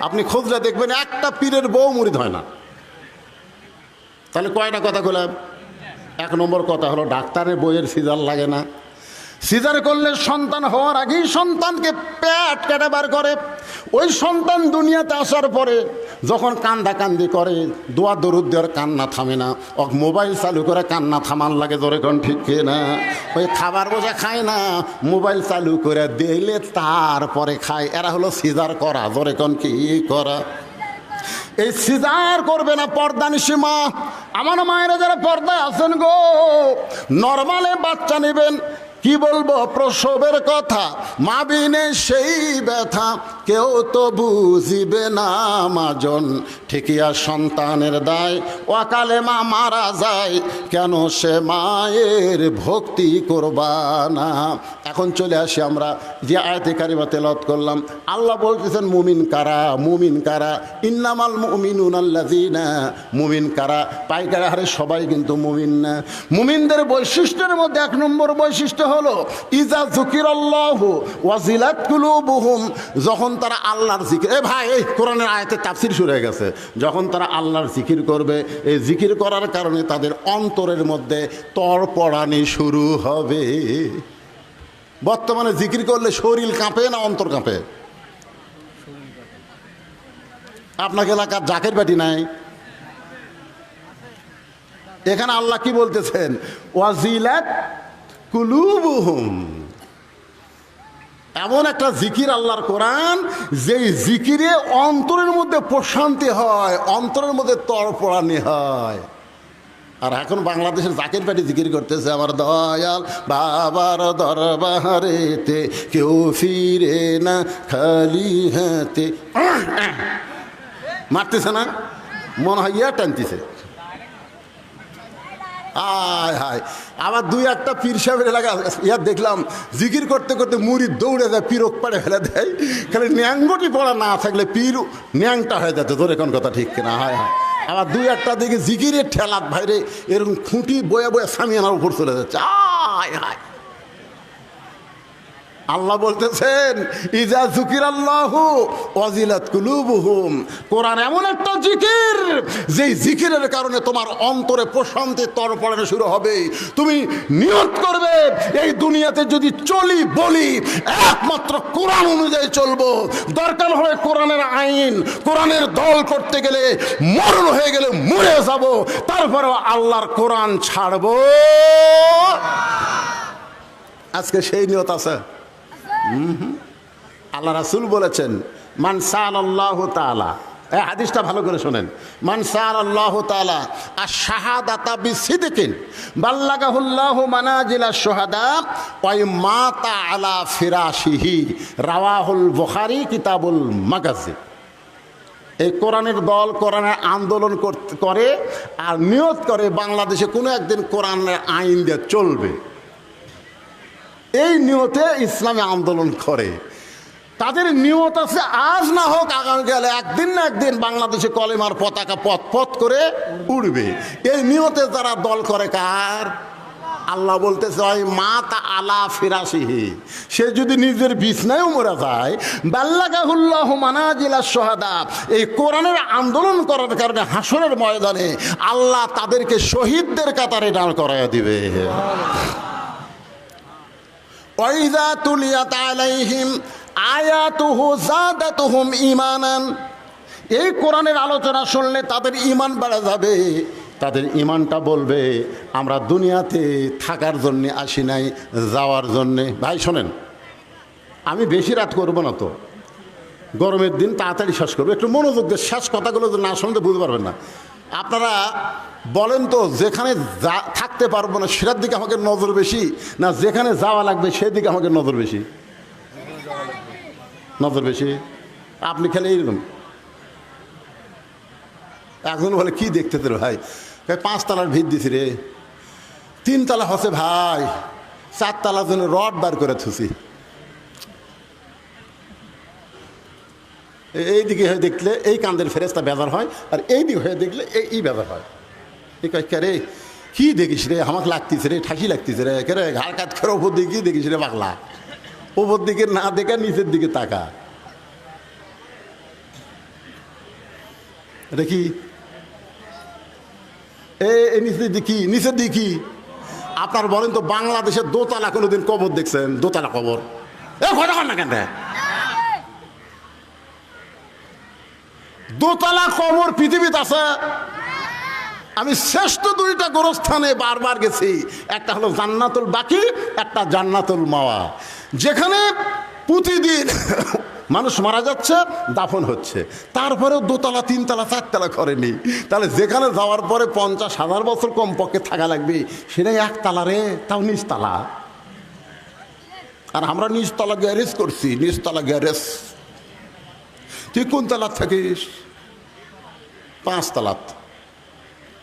Speaker 1: আপনি খোঁজলে দেখবেন একটা পীরের বউ মুরিদ হয় না। তাহলে কয়টা কথা বললাম? 1 নম্বর কথা হলো ডাক্তারের বইয়ের সিজার লাগে না। সিজার করলে সন্তান হওয়ার আগেই সন্তানকে পেট কেটে বার করে। ওই সন্তান দুনিয়াতে আসার পরে যখন কান্দাকান্দি করে, দোয়া দরুদ দেওয়ার কান্না থামে না, মোবাইল চালু করে কান্না থামান লাগে, ধরে কোন ঠিক না? ওই খাবার বোঝা খায় না, মোবাইল চালু করে দিলে তারপরে খায়। এরা হলো সিজার করা, ধরে কোন কি করা। এই সিজার করবে না পর্দানিশি মা। আমার মায়েরা যারা পর্দায় আছেন গো, নর্মালে বাচ্চা নেবেন, কি বলবো প্রসবের কথা, মা বিনে সেই ব্যথা কেউ তো বুঝিবে না মাজন, ঠিকিয়া সন্তানের দায় অকালে মা মারা যায়, কেন সে মায়ের ভক্তি করবা না। এখন চলে আসি আমরা যে আয়াতে কারিমা তেলাওয়াত করলাম। আল্লাহ বলতেছেন মুমিন কারা, মুমিন কারা, ইন্নামাল মুমিনুনা আল্লাযিনা, মুমিন কারা, পাইকারি হারে সবাই কিন্তু মুমিন না। মুমিনদের বৈশিষ্ট্যের মধ্যে 1 নম্বর বৈশিষ্ট্য হলো ইজা যুকিরাল্লাহু ওয়াজিলাত কুলুবুহুম, যখন তারা আল্লাহর জিকির, ভাই এই কোরআনের আয়াতে তাফসীর শুরু হয়ে গেছে, যখন তারা আল্লাহর জিকির করবে, এই জিকির করার কারণে তাদের অন্তরের মধ্যে তড়পড়ানি শুরু হবে। বর্তমানে জিকির করলে শরীর কাঁপে না অন্তর কাঁপে? আপনাকে এলাকার জাকের বাটি নাই? এখানে আল্লাহ কি বলতেছেন? ওয়াজিলাত কুলুবুহুম, এমন একটা জিকির আল্লাহর কোরআন, যেই জিকিরে অন্তরের মধ্যে প্রশান্তি হয়, অন্তরের মধ্যে তড়পড়ানি হয়। আর এখন বাংলাদেশের জাকের পাটি জিকির করতেছে, আমার দয়াল বাবার দরবারেতে কেউ ফিরে না খালি হাতে, মারতেছে না, মনে হয় ইয়া টানতেছে। হায় হায়, আবার 2-1টা পীর সাহেবের এলাকা ইয়া দেখলাম জিকির করতে করতে মুড়ি দৌড়ে যায়, পীরক পাড়ে ফেলে দেয়, খালি ন্যাংগটি পড়া না থাকলে পীর ন্যাংটা হয়ে যেত, ধরে কোন কথা ঠিক কিনা? হায় হায়, আবার 2-1টা দিকে জিকিরের ঠেলাত ভাইরে এরকম খুঁটি বয়ে বয়ে সামিয়ানার উপর চলে যাচ্ছে। হায় হায়, আল্লাহ বলতেছেন ইজা যুকিরাল্লাহু ওয়াজিলাত কুলুবুহুম, কোরআন এমন একটা জিকির, যেই জিকিরের কারণে তোমার অন্তরে প্রশান্তি তড়পড়ানো শুরু হবে। তুমি নিয়ত করবে এই দুনিয়াতে যদি চলি বলি একমাত্র কোরআন অনুযায়ী চলবো, দরকার হলে কোরআনের আইন, কোরআনের দল করতে গেলে মরণ হয়ে গেলে মরে যাব, তারপরেও আল্লাহর কোরআন ছাড়বো। আজকে সেই নিয়ত আছে। আল্লাহ রাসূল বলেছেন মান সাআলাল্লাহু তাআলা, এই হাদিসটা ভালো করে শোনেন, মান সাআলাল্লাহু তাআলা আশ-শাহাদাতা বিসিদকিন বাল্লাগাহুল্লাহু মানাজিলাশ শুহাদা ওয়া মাতা আলা ফিরাশিহি, রাওয়াহুল বুখারী কিতাবুল মাগাজি। এই কোরআনের দল কোরআনের আন্দোলন করে আর নিয়ত করে বাংলাদেশে কোনো একদিন কোরআনের আইন দিয়ে চলবে, এই নিয়তে ইসলামী আন্দোলন করে। তাদের নিয়ত আছে আজ না হোক আগামীকালে একদিন না একদিন বাংলাদেশে কলেমার পতাকা পথ পথ করে উড়বে। এই নিয়তে যারা দল করে কার? আল্লাহ বলতেছে ওই মাতা আলা ফিরাশিহি, সে যদি নিজের বিছনায়ও মরে যায়, বাল্লাগাহুল্লাহু মানাজিলাশ শুহাদা, এই কোরআনের আন্দোলন করার কারণে হাসরের ময়দানে আল্লাহ তাদেরকে শহীদদের কাতারে দাঁড় করাইয়া দিবে। ওয়াইযা তুলিয়াত আলাইহিম আয়াতুহু যাদাতুহুম ঈমানান। এই কোরআনের আলোচনা শুনলে তাদের ঈমান বেড়ে যাবে। তাদের ঈমানটা বলবে আমরা দুনিয়াতে থাকার জন্যে আসি নাই, যাওয়ার জন্যে। ভাই শোনেন, আমি বেশি রাত করবো না তো, গরমের দিন তাড়াতাড়ি শেষ করবো। একটু মনোযোগ দিয়ে শেষ কথাগুলো যদি না শুনতে বুঝতে পারবেন না। আপনারা বলেন তো, যেখানে থাকতে পারবো না সেটার দিকে আমাকে নজর বেশি, না যেখানে যাওয়া লাগবে সেদিকে আমাকে নজর বেশি? নজর বেশি। আপনি খেলে এইরকম। একজন বলে কি দেখতে রে ভাই, 5 তলার ভিত দিছি রে, 3 তলা হচ্ছে ভাই, 4 তলার জন্য রড বার করে থুসি। এই দিকে হয়ে দেখলে এই কান্দের ফেরেস্তা বেজার হয়, আর এই দিকে হয়ে দেখলে এই বেজার হয়। এই কে রে কি দেখিস রে, আমাকে লাগতিছে রে, ঠাকি লাগতিছে রে, কে রে ঘাড় কাত করে ওপর দিকে কি দেখিস রে পাগলা, ওপর দিকে না দেখে নিচের দিকে তাকা। দেখি এই নিচের দিকে, নিচের দিকে। আপনার বলেন তো, বাংলাদেশের দোতলা কোনোদিন কবর দেখছেন? দোতলা কবর এ কথা কর না কেন? দোতলা কবর পৃথিবীতে আছে? আমি শ্রেষ্ঠ 2টা গোরস্থানে বারবার গেছি। একটা হলো জান্নাতুল বাকি, একটা জান্নাতুল মাওয়া, যেখানে প্রতিদিন মানুষ মারা যাচ্ছে, দাফন হচ্ছে, তারপরেও 2 তলা 3 তলা 4 তলা করেনি। তাহলে যেখানে যাওয়ার পরে 50,000 বছর কমপক্ষে থাকা লাগবে, সেটাই 1 তলা রে, তাও নিচ তলা। আর আমরা নিচ তলা গ্যারেজ করছি, নিচ তলা গ্যারেজ। তুই কোন তলার থাকিস? 5 তলাত।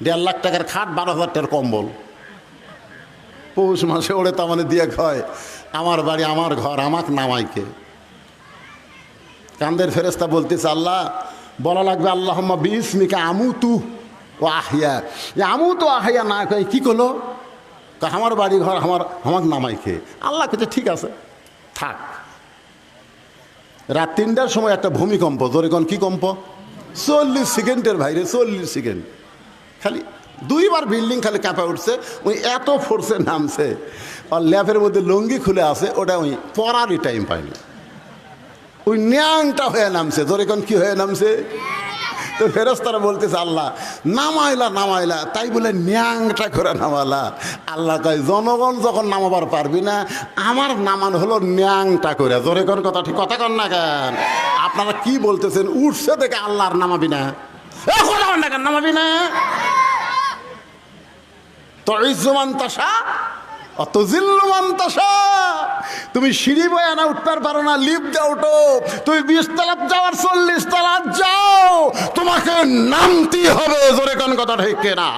Speaker 1: 1.5 লাখ টাকার খাট, 12,000 টাকার কম্বল। পৌষ মাসে ওড়ে তামানে দিয়ে খায়, আমার বাড়ি আমার ঘর, আমাকে নামাইকে। কান্দের ফেরেস্তা বলতেছে আল্লাহ, বলা লাগবে আল্লাহুম্মা বিসমিকা আমুতু ও আহিয়া। আমুতু আহিয়া না কয় কি করলো, আমার বাড়ি ঘর, আমাকে নামাইকে। আল্লাহ কেছে ঠিক আছে থাক। রাত 3টার সময় একটা ভূমিকম্প, জোরে কোন কি কম্প? 40 সেকেন্ডের ভাইরে, 40 সেকেন্ড। খালি 2 বার বিল্ডিং খালি কাঁপা উঠছে। ওই এত ফোর্সে নামছে, আর ল্যাপের মধ্যে লুঙ্গি খুলে আছে, ওটা ওই পরারই টাইম পায়নি, ওই ন্যাংটা হয়ে নামছে। জোরে কোন কি হয়ে নামছে? তো ফেরেশতারা বলতেছে আল্লাহ নামাইলা, তাই বলে ন্যাংটা করে নামালা। আল্লাহ কয় জনগণ যখন নামাবার পারবি না, আমার নামান হলো ন্যাংটা করে। জোরে কোন কথা, ঠিক কথা কন না কেন? আপনারা কি বলতেছেন? উঠছে দেখে আল্লাহর নামাবি না, কথা কন না কেন? নামাবি না তো ইজ্জুমান তাসা অত জিল্লুমান তাসা। তুমি সিঁড়ি বয়ে না উঠতে পারো না, লিফট দিয়ে উঠো। তুমি 20 তলা যাওয়ার 40 তলা যাও, তোমাকে নামতেই হবে। জোরে কোন কথা ঠিক না?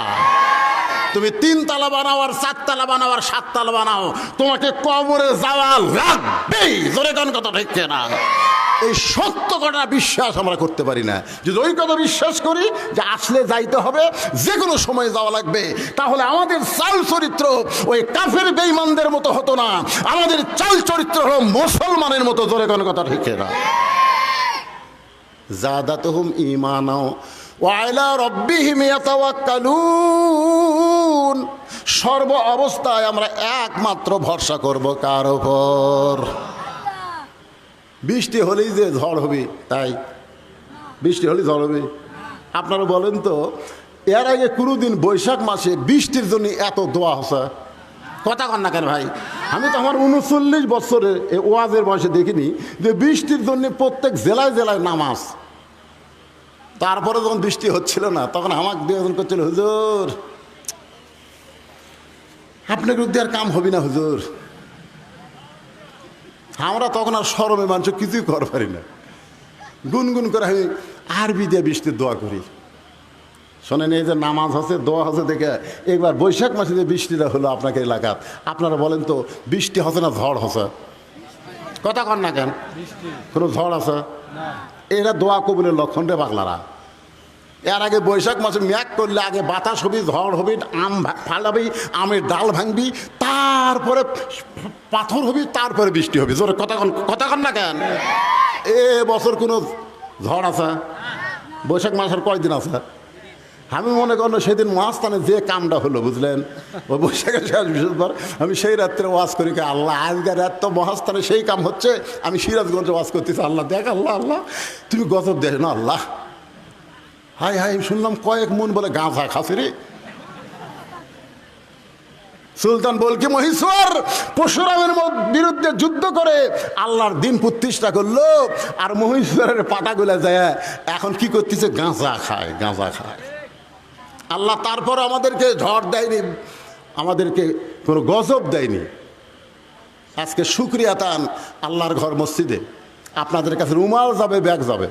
Speaker 1: তুমি 3 তলা বানাও, আর 4 তলা বানাও, আর 7 তলা বানাও, তোমাকে কবরে যাওয়া লাগবেই। জোরে কোন কথা ঠিক না? এই সত্য কথা বিশ্বাস আমরা করতে পারি না। যদি ওই কথা বিশ্বাস করি যে আসলে যাইতে হবে, যে কোনো সময় যাওয়া লাগবে, তাহলে আমাদের চাল চরিত্র ওই কাফের বেঈমানদের মতো হতো না, আমাদের চাল চরিত্র হলো মুসলমানের মতো। জোরে কোন কথা ঠিক না? যাদাতুহুম ঈমানা ওয়া আলা রাব্বিহিম ইয়াতাওয়াক্কালুন। সর্ব অবস্থায় আমরা একমাত্র ভরসা করব কার উপর? বৃষ্টি হলেই যে ঝড় হবে, তাই বৃষ্টি হলেই ঝড় হবে? আপনারা বলেন তো, এর আগে কোনোদিন বৈশাখ মাসে বৃষ্টির জন্য এত দোয়া হচ্ছে? কথা কন না কেন ভাই? আমি তো আমার 39 বছরে ওয়াজের বয়সে দেখিনি যে বৃষ্টির জন্য প্রত্যেক জেলায় জেলায় নামাজ। তারপরে যখন বৃষ্টি হচ্ছিল না, তখন আমাকে দুজন করছিল, হুজুর আপনার বিরুদ্ধে আর কাম হবে না হুজুর। আমরা তখন আর শরমে মানুষ কিছুই করতে পারি না, গুনগুন করে আমি আরবি দিয়ে বৃষ্টির দোয়া করি। শোনেন, এই যে নামাজ হচ্ছে, দোয়া হচ্ছে দেখে একবার বৈশাখ মাসে যে বৃষ্টিটা হলো আপনাকে এলাকাত, আপনারা বলেন তো বৃষ্টি হচ্ছে না ঝড় হচ্ছে? কথা কন না কেন? কোনো ঝড় আছে? এরা দোয়া কবুলের লক্ষণ রে পাগলারা। এর আগে বৈশাখ মাসে ম্যাক করলে আগে বাতাস হবি, ঝড় হবি, আম ফালাবি, আমের ডাল ভাঙবি, তারপরে পাথর হবি, তারপরে বৃষ্টি হবি। জোরে কথা কন না কেন? এ বছর কোনো ঝড় আছে? বৈশাখ মাসের কয়দিন আছে? আমি মনে করলো সেদিন মহাস্থানে যে কামটা হলো বুঝলেন, ও বৈশাখের শেষ বৃহস্পতিবার আমি সেই রাত্রে ওয়াজ করি কি আল্লাহ আজকের রাত তো মহাস্থানে সেই কাম হচ্ছে, আমি সিরাজগঞ্জে ওয়াজ করতেছি, আল্লাহ দেখ আল্লাহ আল্লাহ তুমি গজব দেখ না আল্লাহ। হাই হাই শুনলাম কয়েক মন বলে গাঁজা খাসি রে। সুলতান বলকি মহীশ্বর পরশুরামের বিরুদ্ধে যুদ্ধ করে আল্লাহর দিন প্রতিষ্ঠা করলো, আর মহীশ্বরের পাটাগুলা যায় এখন কি করতেছে, গাঁজা খায় গাঁজা খায়। আল্লাহ তারপর আমাদেরকে ঝড় দেয়নি, আমাদেরকে কোনো গজব দেয়নি। আজকে শুকরিয়া তান আল্লাহর ঘর মসজিদে আপনাদের কাছে রুমাল যাবে, ব্যাগ যাবে।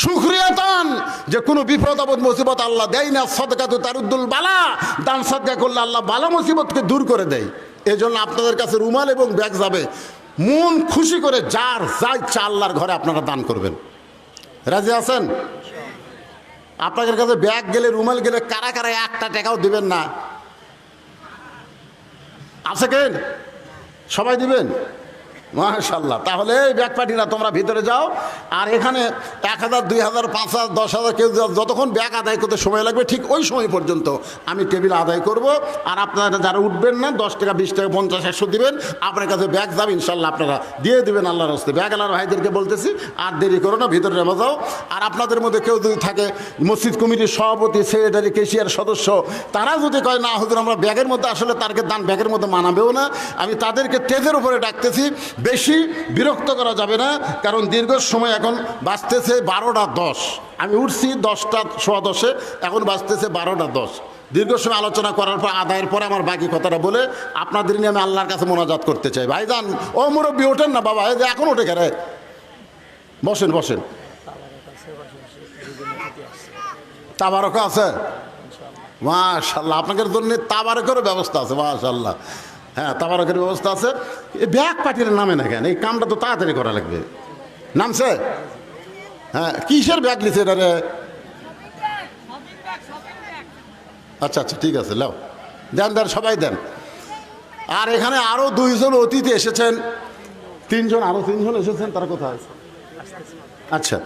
Speaker 1: শুকরিয়া তান যে কোনো বিপদ আপদ মুসিবত আল্লাহ দেয় না। সদকা তো তারুদ্দুল বালা, দান সদকা করলে আল্লাহ বালা মুসিবতকে দূর করে দেয়। এজন্য আপনাদের কাছে রুমাল এবং ব্যাগ যাবে। মন খুশি করে যার যা ইচ্ছা আল্লাহর ঘরে আপনারা দান করবেন। রাজি আছেন? আপনাদের কাছে ব্যাগ গেলে রুমাল গেলে কারা কারা একটা টাকাও দিবেন না? আছে কেন? সবাই দিবেন? মাশাআল্লাহ। তাহলে এই ব্যাগ পাঠিয়ে না, তোমরা ভিতরে যাও। আর এখানে 1000, 2000, 5000, 10,000 কেউ যতক্ষণ ব্যাগ আদায় করতে সময় লাগবে ঠিক ওই সময় পর্যন্ত আমি টেবিল আদায় করব। আর আপনারা যারা উঠবেন না 10 টাকা, 20 টাকা, 50, 100 দিবেন, আপনার কাছে ব্যাগ যাবে ইনশাল্লাহ আপনারা দিয়ে দেবেন আল্লাহর হস্তে। ব্যাগ আলার ভাইদেরকে বলতেছি আর দেরি করো না, ভিতরে নেমে যাও। আর আপনাদের মধ্যে কেউ যদি থাকে মসজিদ কমিটির সভাপতি, সেক্রেটারি, কেশিয়ার সদস্য, তারা যদি কয় না হুজুর আমরা ব্যাগের মধ্যে, আসলে তারকে দান ব্যাগের মধ্যে মানাবেও না, আমি তাদেরকে টেজের উপরে ডাকতেছি। বেশি বিরক্ত করা যাবে না, কারণ দীর্ঘ সময় এখন বাজতেছে 12:10। আমি উঠছি 10:15, এখন বাজতেছে 12:10। দীর্ঘ সময় আলোচনা করার পর আদায়ের পরে আমার বাকি কথাটা বলে আপনাদের নিয়ে আমি আল্লাহর কাছে মোনাজাত করতে চাই। ভাইজান ও মুরব্বী ওঠেন না বাবা, এই যে এখন ওঠে কেন? বসেন বসেন। তাবারকা আছে? মাশাআল্লাহ, আপনাদের জন্য তাবারকেরও ব্যবস্থা আছে। মাশাআল্লাহ, হ্যাঁ তাবারকের ব্যবস্থা আছে। ব্যাগ পাঠিয়ে নামে না কেন? এই কামটা তো তাড়াতাড়ি করা লাগবে। নামছে? হ্যাঁ, কিসের ব্যাগ লিছে এটা রে? আচ্ছা আচ্ছা ঠিক আছে, লাও দেন দেন, সবাই দেন। আর এখানে আরও 2 জন অতিথি এসেছেন, 3 জন, আরও 3 জন এসেছেন। তারা কোথায়? আচ্ছা,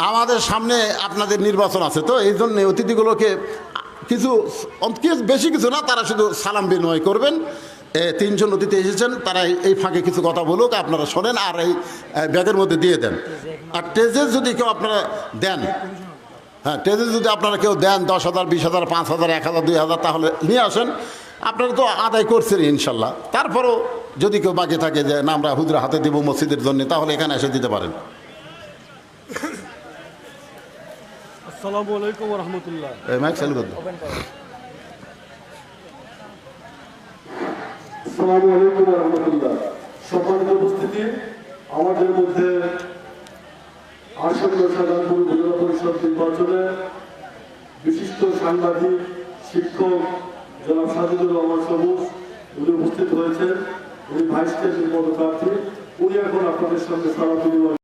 Speaker 1: আমাদের সামনে আপনাদের নির্বাচন আছে তো এই জন্য অতিথিগুলোকে কিছু বেশি কিছু না, তারা শুধু সালাম বিনিময় করবেন। 3 জন অতিথি এসেছেন, তারা এই ফাঁকে কিছু কথা বলুক, আপনারা শোনেন আর এই ব্যাগের মধ্যে দিয়ে দেন। আর টেজে যদি কেউ আপনারা দেন, হ্যাঁ টেজে যদি আপনারা কেউ দেন 10,000, 20,000, 5,000, 1,000, 2,000 তাহলে নিয়ে আসেন। আপনারা তো আদায় করছেন ইনশাল্লাহ। তারপরও যদি কেউ বাকি থাকে যে না আমরা হুজুরের হাতে দিব মসজিদের জন্য, তাহলে এখানে এসে দিতে পারেন।
Speaker 5: আসসালামু আলাইকুম ওয়া রাহমাতুল্লাহ।
Speaker 1: মাইক চালু করে দাও।
Speaker 2: আসসালামু আলাইকুম ওয়া রাহমাতুল্লাহ। সম্মানিত উপস্থিতি, আমাদের মধ্যে আসন্ন সাধারণ উপজেলা পরিষদ নির্বাচনে বিশিষ্ট সাংবাদিক, শিক্ষক জনাব সাজিদুর রহমান সবুজ উনি উপস্থিত হয়েছেন। উনি ভাইস চেয়ারম্যান পদপ্রার্থী। উনি এখন আপনাদের সঙ্গে সারা